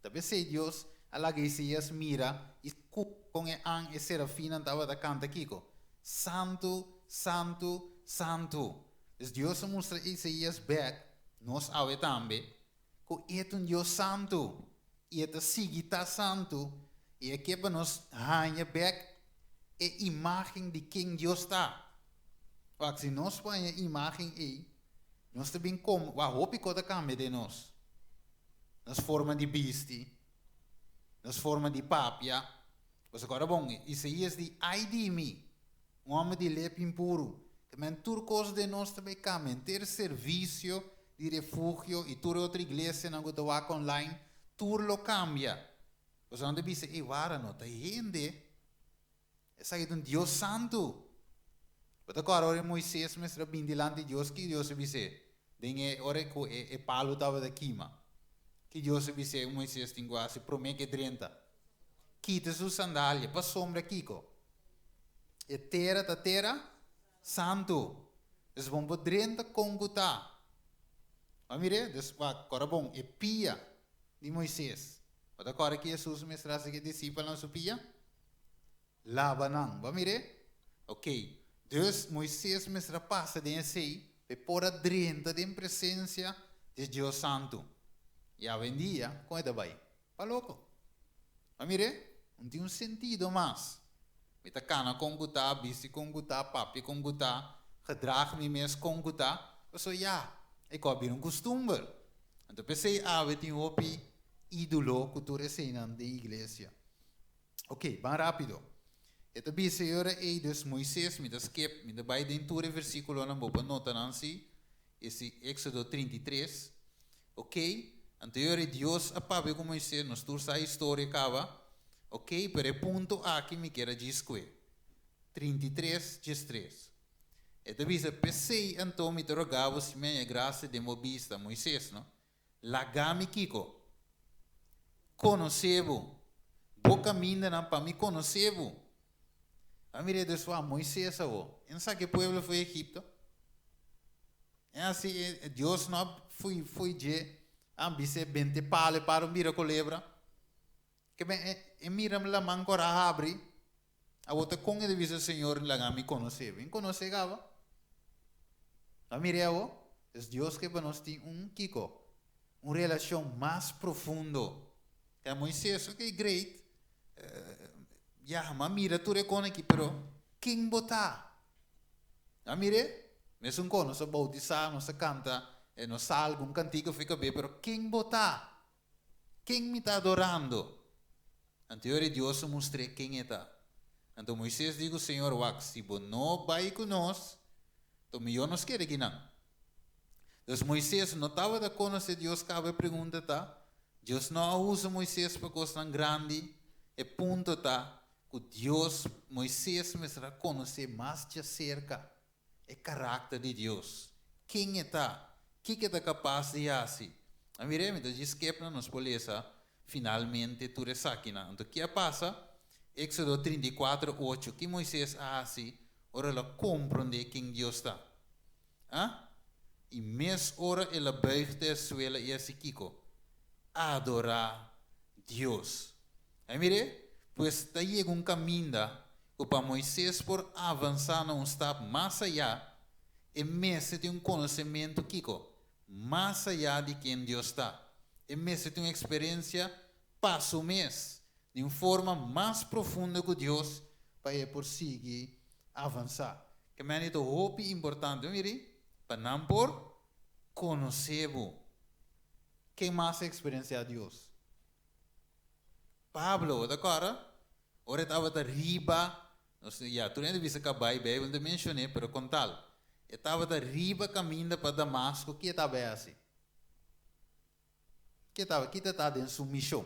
Talvez se Deus, a la que se mira, e com a an e serafina estava da canta kiko. Santo, santo, santo. Dus Deus mostra Isaías back, nós ave também, que é Deus santo, e é sigita santo, e é que para nós hanha back a imagem de quem Deus está. Porque se nós põe a imagem aí, nós também como, a roupa que cambia de nós. Nós forma de besti, nós forma de papia. Mas agora bom, Isaías de ai de mim. Um homem de lepe impuro, que men turcos de nós também camem, ter serviço de refúgio e tur outra igreja na Godoac online, tur lo cambia. Mas onde dice, vara não, tá gente, essa é um Deus santo. Mas agora, ora Moisés, mas bem delante de Deus, que Deus disse, dengue, ora que palo estava da quima, que Deus disse, Moisés tem quase, promete 30, quita sua sandália, para sombra Kiko. E terra, santo. Dus vamos drenta conguta. Mas mire, dus agora bom, é pia de Moisés. Mas agora que Jesus me traz que discípulo não supia? Lava não. Mas mire, ok. Dus Moisés me passa de assim, e por a drenta de presença de Deus Santo. E a vendia, como é da vai? Para louco. Mas mire, não tem sentido mais. Met cana conguta, bisi conguta, papi conguta, gedrag me mes conguta. So ja, ik heb hier een costume. En toen pensei, we tien hopi ídolo cultura cena de iglesia. Ok, bem rápido. Esta bisi ora dus Moisés, met de skip, met de beide inture versículo na bopa nota nansi, esse Éxodo 33. Ok, anterior Deus apabe com Moisés, nos tursa a história cava. Ok, per il punto A che mi chiede Gisque 33, 3. E davvero pensei anto mi rogavo se mi è grazia di mobista Moisés, no? La gami Kiko. Conoscevo. Boca minda não para me conoscevo. A mim de sua Moisés avô. E não sabe que povo foi Egipto? É assim, Deus não foi de ambisse 20 pale para miracle lebra. Que mira la mancora abri, a outra com ele diz o Senhor lá me conheceu, me conheceva. A mireu, é Deus que nos tem kiko, uma relação mais profundo. Que Moisés, ok, great, mas mira tu recone aqui, pero quem botar? A mire, mesmo quando nós bautizar, nós canta, nós salgo um cantigo fica bem, pero quem botar? Quem me está adorando? Anterior Deus mostrou quem é. Então Moisés diz ao Senhor, se você não vai conosco, Então, eu não quero que não. Então, Moisés não estava a conhecer Deus, cabe a pergunta, tá? Deus não usa Moisés para coisa tão grande. E ponto, tá? Que Deus, Moisés, me será conhecer mais de cerca. É caráter de Deus. Quem está? O que é capaz de fazer? A mim, então, diz que nos polícia, finalmente, tu aqui, não? Então, o que passa? Éxodo 34, 8. Que Moisés faz? Ora, ela compreende quem Deus está. Ah? E mes ora ela buigt a suela e assim kiko. Adorar Deus. Aí mire, pues está llega um caminho para Moisés por avançar num step mais allá e mesmo tem um conhecimento kiko mais allá de quem Deus está. E mesmo tem uma experiência passo mês de uma forma mais profunda com Deus para ele prosseguir avançar. Que é muito hope importante, mire, para não por conhecer quem mais experiencia Deus. Pablo, agora, ora estava da riba, já, tu nem viste acabar, eu não mencionei, pero com tal, estava da riba caminho para Damasco, que estava assim? Que estava em sua missão.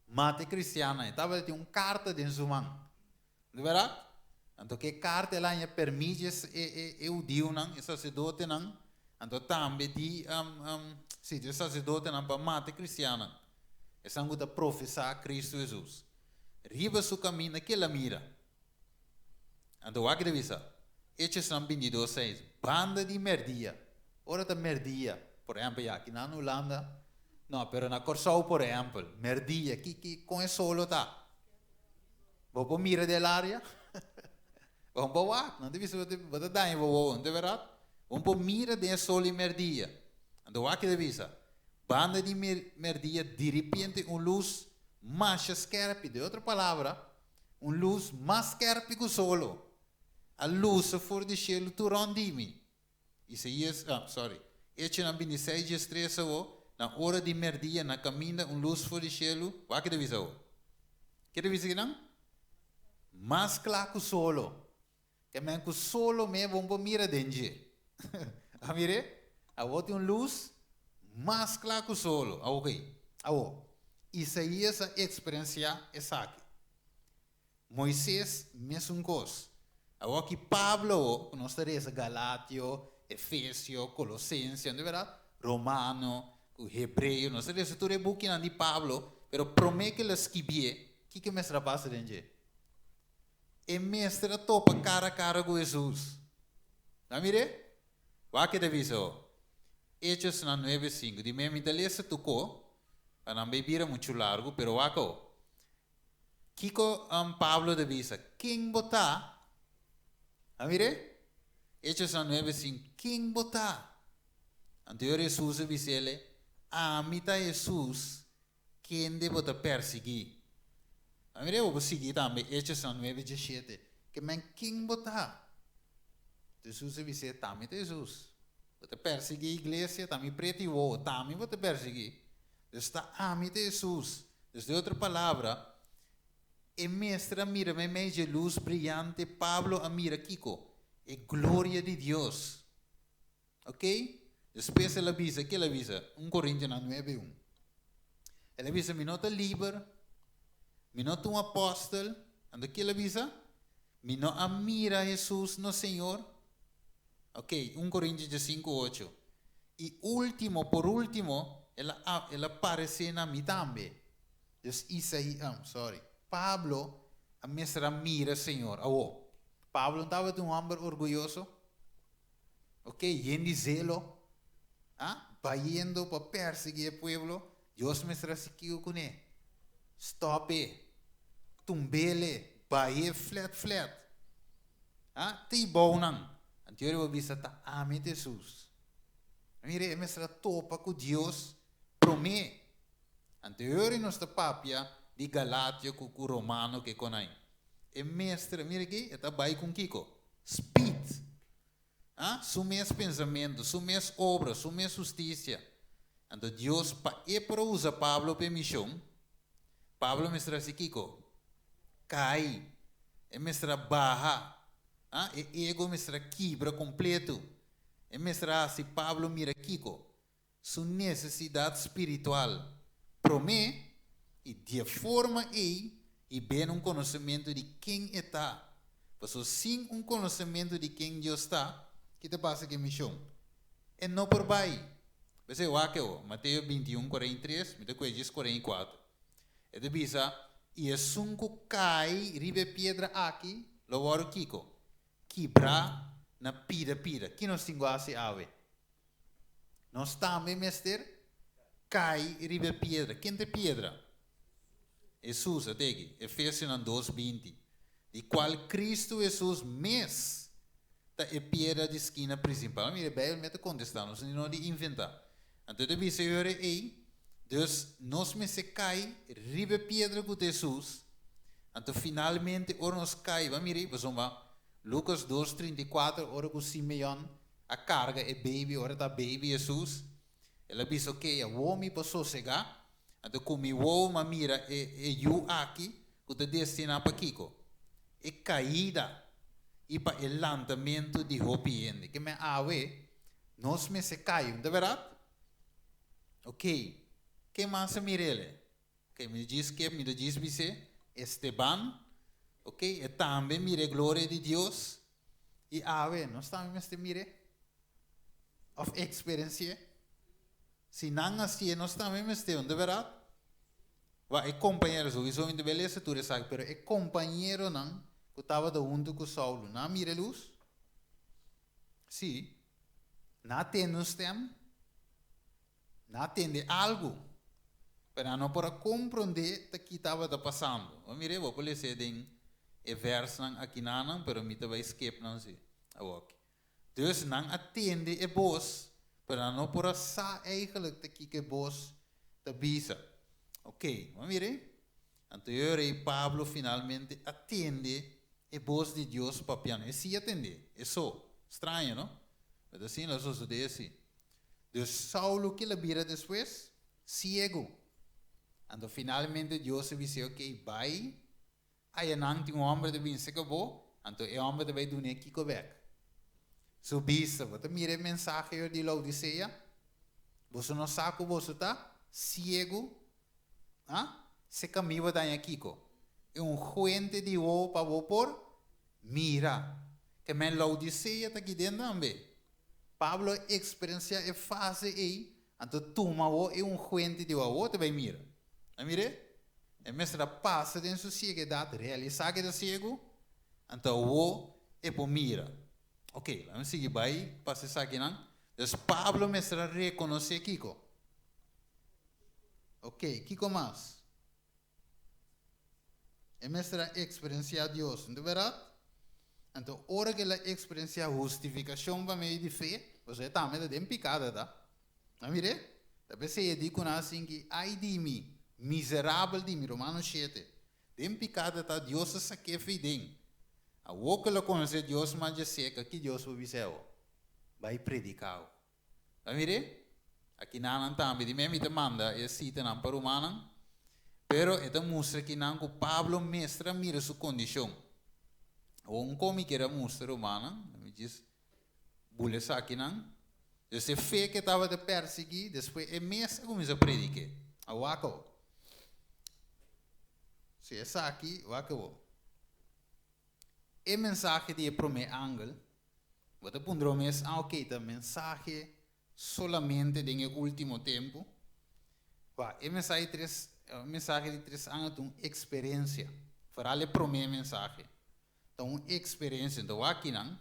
Mate cristiana, estava de uma carta de sua mão. De verdade? Então, que carta lá permite o Dio não, o sacerdote não, então também de o sacerdote não para mate cristiana. Essa é a professar Cristo Jesus. Riba seu caminho naquela mira. Então, o que deve ser? Hechos 22:6. Banda de merdia. Ora da merdia. Por exemplo, aqui na Holanda, não, pero na Corsau, por exemplo, merdia, que com é solo tá. Vou mira dell'aria. Vamos para não deve ser para dar em voo, não é verdade? Vamos para mira de solo e merdia. Então, o que deve ser? Banda de merdia, de repente, luz mais scherpe, de outra palavra, luz mais scherpe que o solo. A luz for de cielo tu rondimi. Isaías, Hecho na 26:3, na hora de merdia, na caminha, luz for de cielo, o que deve ser? Que deve ser não? Mais claro que o solo. Que men que o solo me vamos mira dentro. A mire? A outra luz mais claro que o solo. Ok. Isaías a experiência essa aqui. Moisés mesmo coisa. Agora que Pablo, nós teremos Galatio, Efésio, Colossenses, não é verdade? Romano, o Hebreu, nós teremos tudo buquinho de Pablo, pero promete que ele escrevia, que mestre passa dentro? E mestre topa cara a cara com Jesus. Não mire? O que deve ser? Hechos 9:5. De mesmo interesse tocou, para não beber muito largo, pero o que Pablo deve ser? Quem botar? A mire? Hechos 9:5. Quem botar? Anterior Jesus disse, amita Jesus, quem deve perseguir? A mire, eu vou seguir também, Hechos 9:17. Que quem botar? Jesus disse, também Jesus. Vou perseguir a igreja, também preto e o também vou perseguir. Está amita Jesus. Desde outra palavra, e mestra mira me de luz brilhante, Pablo a mira Kiko, é glória de Deus. Ok? Depois ela avisa, que ela avisa? 1 Coríntios 9:1. Ela avisa, me nota livre, me nota um apóstolo, ando que ela avisa? Me não admira Jesus no Senhor. Ok, 1 Coríntios 5:8. E último, por último, ela aparece na mim também. Pablo, a mestra mira Senhor. Pablo não estava de um homem orgulhoso. Ok, lleno de zelo. Vayendo para perseguir o pueblo. Deus me será seguido com ele. Stop. Tumbele. Vai flat. Tem bom não. Anterior eu vi tá amém Jesus. Mire, me será topa com Deus. Promete. Anterior nós está papia de Galatio com o Romano que conai. E mestre, mire aqui, está vai com Kiko. Speed. Sumes pensamento, sumes obra, sumes justiça. Então Deus para usar Pablo para missão. Pablo mestre assim Kiko. Cai. E mestre barra. E ego mestra quebra completo. E mestra se Pablo mira Kiko. Sua necessidade espiritual. Promê e de forma e bem conhecimento de quem está. Porque sem conhecimento de quem Deus está, que te passa que missão? É não por baixo. Você vai que Mateus 21, 43, Mateus 44. É de bisa, e é sunco cai, ribe pedra aqui, logo Kiko. Quebra na pira. Que nós temos a ave? Nós também, mestre, cai, ribe pedra. Quem tem pedra? Jesus, até aqui, Efésios 2:20. De qual Cristo Jesus mes tá é pedra de esquina principal. Mire, bem, mete contestando, se não de inventar. Então, de bisa, eu Deus, nós me se cai, ribe pedra com Jesus. Então, finalmente, ora nos cai, mire, Lucas 2:34, ora com Simeão, a carga é baby, ora tá baby Jesus. Ela diz, ok, o homem passou a chegar, então como o mira é eu aqui, que te destina para Kiko. É caída, e para o lançamento de hopi, que me ave, nós me se cai, de verdade? Ok. Que mais mira ele? Ok, me diz você, Esteban, ok, e também mire a glória de Deus, e nós também mire, of experiência, se não assim, nós também mire, de verdade? É companheiro, isso é de beleza, tu sabe, mas é companheiro não, que estava junto com Saulo, não mire luz? Sim, não atende nos tem, não atende algo, para não para compreender o que estava passando. Eu mire, vou poder ser e verso aqui não, pero me vai escape não sei. Deus não atende a voz, para não por sa eigenlijk que voz te bisa. Ok, vamos ver? Então Pablo finalmente atende a voz de Deus para piano. E se atende, é só estranho, não? Mas assim nós vamos dizer assim. Deus Saulo que ele vira depois cego. Então finalmente Deus se disse, ok, vai. Aí não tem homem de bem se acabou, então é homem de vai do nem que coberto. Subista, você mira a mensagem de Laodiceia, você não sabe que você está cego, se caminha daí aqui, é fuente de o para o por mira, que men Laodiceia está aqui dentro também. Pablo experiencia a fase aí, então toma o é fuente de o te vai mira, mire? É mesmo passa dentro da sociedade, realizar que é cego, então o é por mira. Ok, vamos seguir vai, passa isso aqui não. Então Pablo mesmo reconhece Kiko. Ok, Kiko mais. É mesmo experienciar Deus, não é verdade? Então, hora que ela experiencia justificação para meio de fé, você também tem picada, tá? Não mire? Talvez você diga assim que, ai de mim, miserável de mim, Romanos 7. Tem picada, tá? Deus se quer fidem. A o que ela conhece Deus, mas já sei que Deus vai dizer, vai predicar. Não mire? Aqui não também, de mim te manda, e cita não para humana, pero esta mostra que não que Pablo mestra mira sua condição. Ou como que era mostra humana, me diz, bulesa aqui não. Esse fé que estava de perseguir, depois é mesmo começa a predicar. A waco. Se essa aqui, waco. E mensagem de prome angel, você pondrá mes ok, a mensagem solamente no último tempo. E mensagem de 3 anos de experiência. Para a prome mensagem. Então, experiência, então aqui não,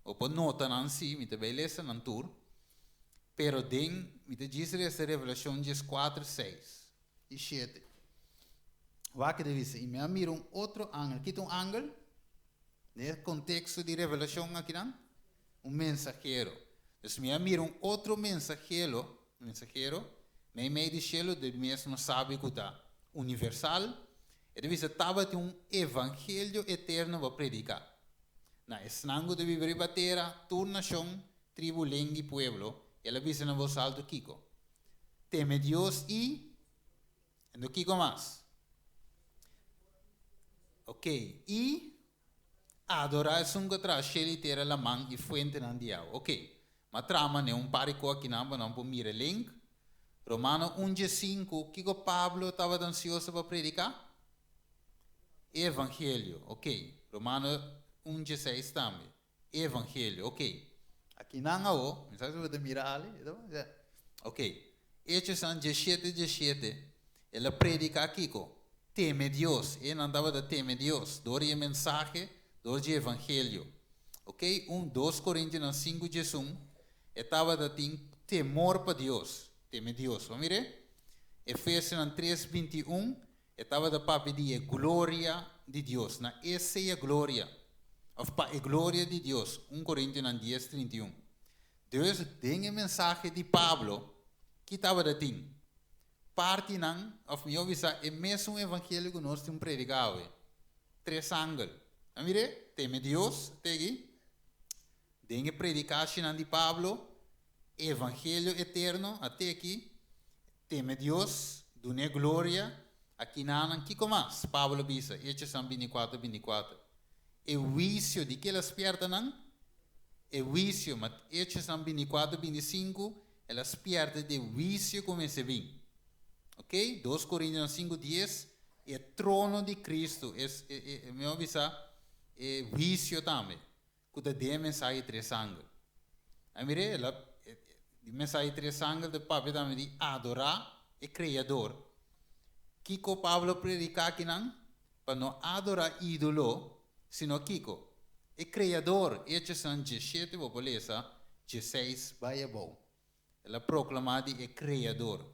ou por nota não sim, me também lesa não tur, pero me te diz essa revelação 4, 6 e 7. O aqui deve ser, e me mira outro ángel, aqui tem ángel, no contexto de revelação aqui não, mensageiro. Então, me mira outro mensageiro, no meio do cielo, de mesmo sabe que está universal. E deve ser estava evangelho eterno para predicar. Na esnango de viver batera, turnação, tribo, lengue, pueblo, ela disse na voz alta Kiko. Teme Deus e Kiko mais. Ok, e adorar sun contra shelitera la man e fuente nan diao. Ok, ma trama ne un parico aqui não po mire link. Romano 1:5, que Pablo estava ansioso para predicar? Evangelho, ok. Romano 1:6 também. Evangelho, ok. Aqui não me sabe se você mirar ali? Ok. Hechos 17:17. Ele predica aqui, teme Deus. Ele não andava de teme Deus. Dori a mensagem, dori o evangelho. Ok? 2 Coríntios 5:1. Estava de temor para Deus. Teme Deus. Vamos ver? Efésios 3:21. Estava de para pedir glória de Deus. Na essa é a glória. Of para a glória de Deus. 1 Coríntios 10:31. Deus tem a mensagem de Pablo que estava de tim. Parte não, of me avisa, é mesmo evangelho que nós temos predicado. 3 ângulos. Vamos ver? Teme Deus, tegi. Tem a predicação de Pablo. Evangelho eterno, até aqui. Teme Deus, dune glória. Aqui não, que mais? Pablo bisa, Hechos 24:24. O juízo de que elas perdem, não? O juízo, mas Hechos 24:25, elas perdem de juízo como esse bem. Ok? 2 Coríntios 5:10, o trono de Cristo, me avisa, é juízo também. Que dá mensagem 3 ângulos. A mire, a mensagem 3 ângulos de Pablo também de adorar o Criador. Kiko Pablo predica aqui não? Para não adorar ídolo, sino Kiko. O Criador, Hechos 17, vou ler 16, vai é bom. Ela proclama de o Criador.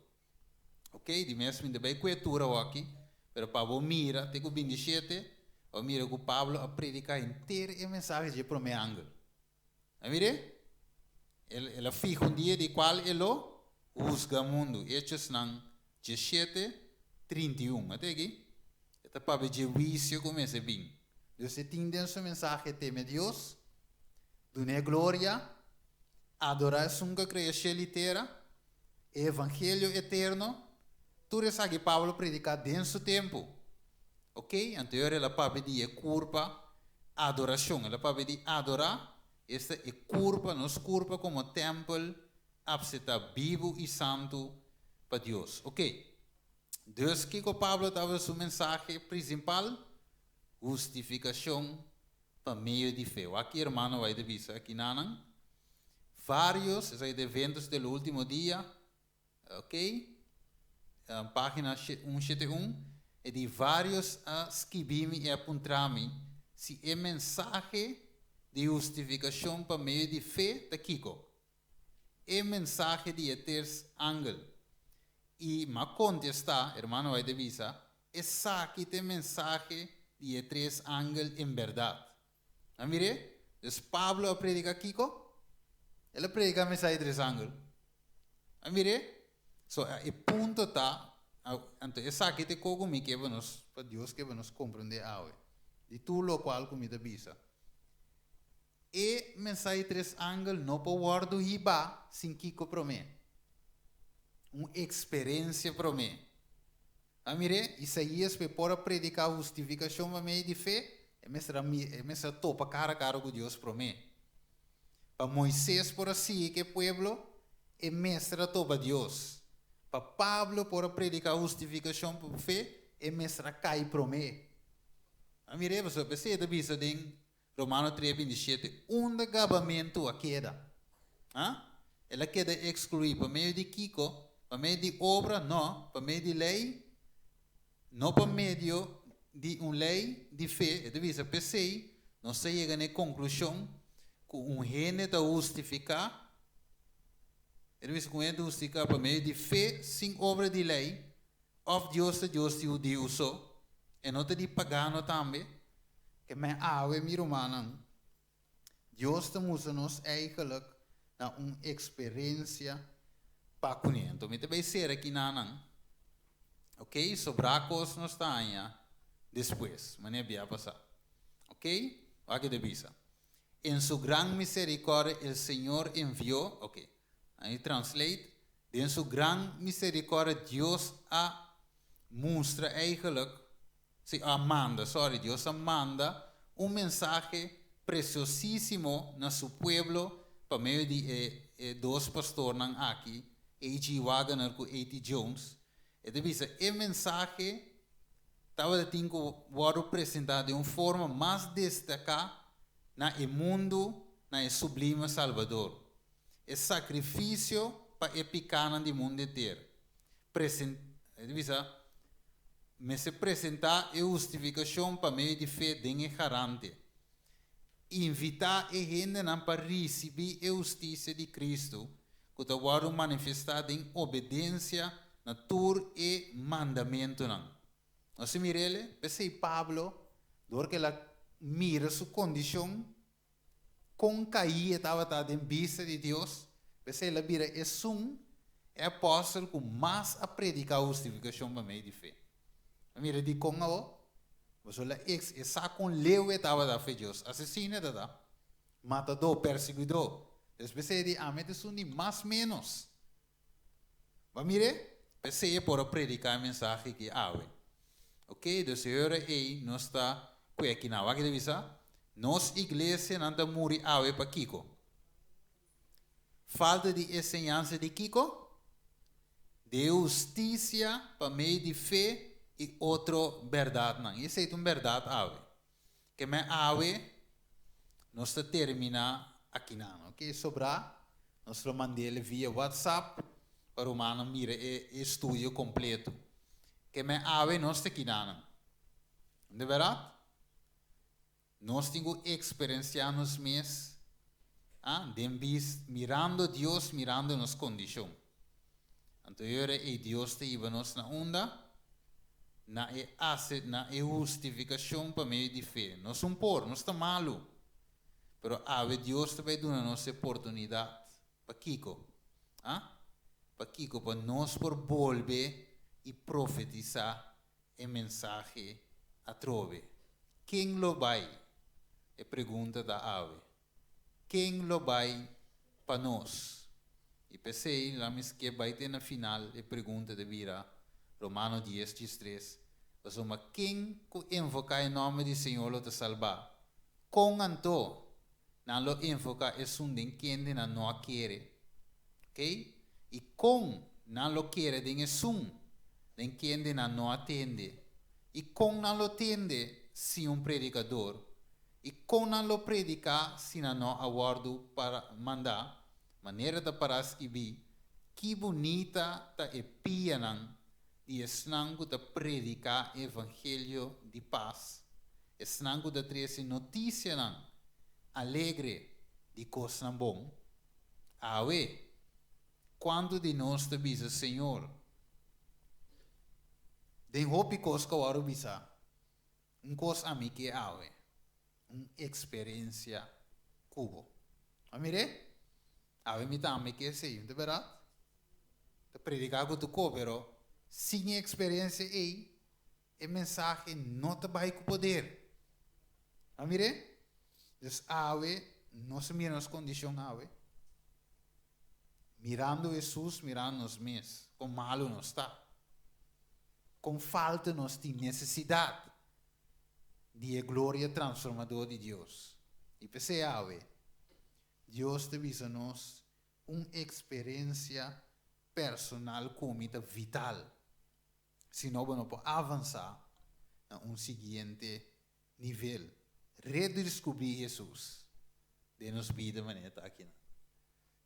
Ok? De mesmo ainda bem cultura aqui, pero Pablo mira, tem o 27, ou mira que Pablo a predicar inteira a mensagem de primeiro ângulo. A mire? Ela fica dia de qual ele juzga o mundo. Hechos 17:31. Até aqui? Esta Pablo de juízo começa bem. Deus entende essa mensagem, teme Deus, dune glória, adorar a criação inteira, evangelho eterno. Tudo isso que Pablo predica dentro do tempo. Ok? Anterior ela Pablo de culpa, adoração. Ela Pablo de adorar. Esta é culpa, nos culpa como templo, abseta vivo e santo para Deus. Ok? Deus que Pablo estava sua mensagem principal, justificação para meio de fé. Aqui, irmão, vai de vista aqui não. Vários eventos do último dia, ok? Página 171, é de vários escrevimi e apontami se é mensagem de justificação para meio de fé da Kiko. É mensagem de terceiro ângulo. E me contesta, irmão, vai de vista, essa aqui tem mensagem de três ângulos em verdade. A mire, então Pablo a predica Kiko, ele predica a mensagem de três ângulos. A mire, so o ponto está, então essa aqui tem como que nos para Deus que nos compreende hoje. De tudo o qual comida bisa. E mensagem de três ângulos não pode guardar hiba sem Kiko para mim. Uma experiência para mim. A mire, Isaías para predicar a justificação para meio de fé, é mestra topa cara a cara com Deus para mim. Para Moisés por assim que pueblo é mestra topa Deus. Para Pablo para predicar a justificação por fé, é mestra cai para mim. A mire, você precisa bisa em Romano 3:27, acabamento a queda. Ela queda excluir para meio de Kiko, para meio de obra, não, para meio de lei, não para meio de uma lei de fé. Então, você pensei, não se chega na conclusão que gene está justificar. Então, você conhece justificar para meio de fé, sem obra de lei, of Deus te judeu só, e não te de pagano também, que me awe mi romano. Deus te nos eigenlijk na uma experiência para conhecer. Então, me te vai ser aqui na ok? Sobracos não está aí, depois, mas não vai passar. Ok? Aqui de visa. En su gran misericordia, el Señor envió, ok, aí translate, en su gran misericordia, Dios mostra eigenlijk, Dios manda un mensaje preciosísimo na su pueblo, para meio de dos pastores aqui, A.G. Wagner com A.T. Jones. E devisa, o mensaje estava de ser apresentado de uma forma mais destacada no mundo, na sublime Salvador. É sacrifício para o pecado do mundo inteiro. Devisa, me se apresentar a justificação para meio de fé de garante. Invitar a gente para receber a justiça de Cristo, que está manifestada em obediência na tur e mandamento. Nós mirele, pensei Pablo, do que ela mira sua condição, com cair estava em vista de Deus, pensei ela mira é apóstolo com mais a predicar a justificação para meio de fé. Mira de com a você lá essa com leu estava da fé Deus, assassina da, matador, perseguidor. Pensei de amete suni mais menos. Mas mire, pensei por predicar a mensagem que ok, do Senhor aí nós está aqui na vaga de visa, nós igreja não está muri para Kiko. Falta de ensinança de Kiko, de justiça para meio de fé e outra verdade não. Isso é uma verdade que me nós está termina aqui não, ok? Sobra, nós mandei via WhatsApp para o mano mira o estúdio completo. Que me nós está aqui não. De verdade? Nós temos experiência nos meses, mirando Deus, mirando nas condições. Então, Deus te iba nos na onda, na justificação para meio de fé. Nós não está malo. Pero Deus também dá nos oportunidade para Kiko. Para Kiko, para nós por volver e profetizar a mensagem a trove. Quem lo vai? É pergunta da ave. Quem lo vai para nós? E pensei, lá que vai ter na final, a pergunta de vira, Romano 10, 13. Mas quem invocar em nome do Senhor lo te salvar? Com anto, não lo invocar é quem não quer. Ok? E com não lo quer, den é den quem não atende. E com não lo atende, se predicador. E com não lo predicar, se não aguardo para mandar, maneira de parar escrever, que bonita ta e pia e esnango de predicar evangelho de paz. Esnango de trazer notícia alegre de coisa bom. Quando de nós te visa, Senhor, de hopi coisa que eu visa, coisa a mim que uma experiência cubo. Amire? Me também que sei, de verdade? Te predicar com tu pero sem experiência aí, a mensagem não te vai com poder. Amire? Então, não se mira nas condições, mirando Jesus, mirando nos mesmos, com malo não está. Com falta nós temos necessidade de glória transformadora de Deus. E pensei, Deus te visa nos uma experiência personal comida vital. Se não vamos avançar a seguinte nível. Redescobrir Jesus de nos vida maneira aqui.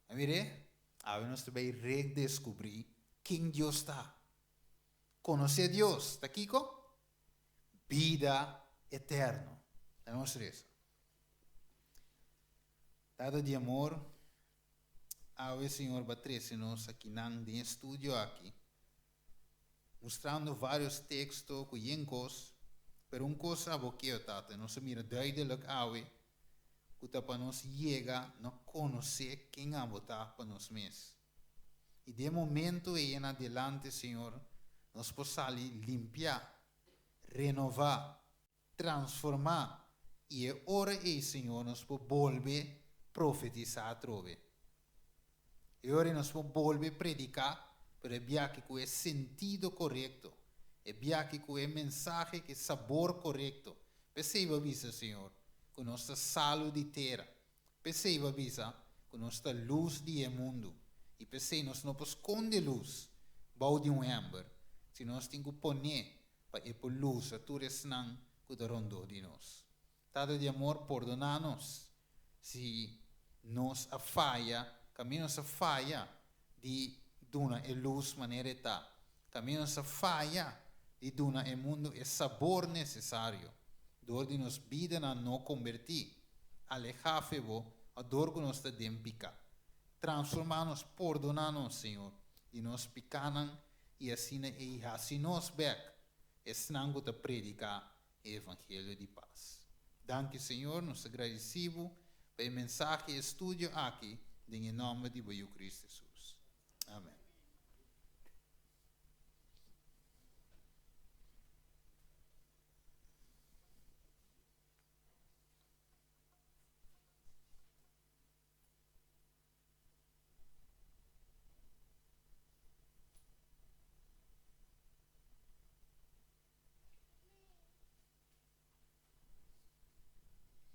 Amire? Nós também redescobrir quem Deus está. Conhecer Deus, está aqui com vida eterna. Vamos ver isso. Dado de amor, ao Senhor Patrício-nos aqui no estúdio aqui, mostrando vários textos, cuincos, pero coisa que não se mira duidelijk que para nós chega a conhecer quem a votar para nós mesmos. E de momento em adelante, Senhor, nós possamos limpar, renovar, transformar, e é hora aí, Senhor, nós podemos volver profetizar a trove. É hora nós podemos volver predicar, pero é que com o sentido correto, é que com o mensagem que sabor correto. Perceba isso, Senhor. com nossa salo de terra. Pensei, babisa, com nossa luz de mundo. E pensei, nós não podemos esconder luz, bau de ember, se nós temos que pôr para ir por luz, a tu resnang, que da rondo de nós. Tado de amor, perdonar-nos, se nos a falha, caminho a falha de duna e luz maneira está. Caminho a falha de duna e mundo e sabor necessário. Dor de nos vida na não convertir. Alejar-se-vos a dor que nos está dempica. Transformar-nos, perdonar-nos, Senhor. E nos picanan e assim e assim nos bec. Esnango te predicar o evangelho de paz. Danke, Senhor, nos agradecemos pelo mensagem e estúdio aqui, em nome de Cristo Jesus. Amém.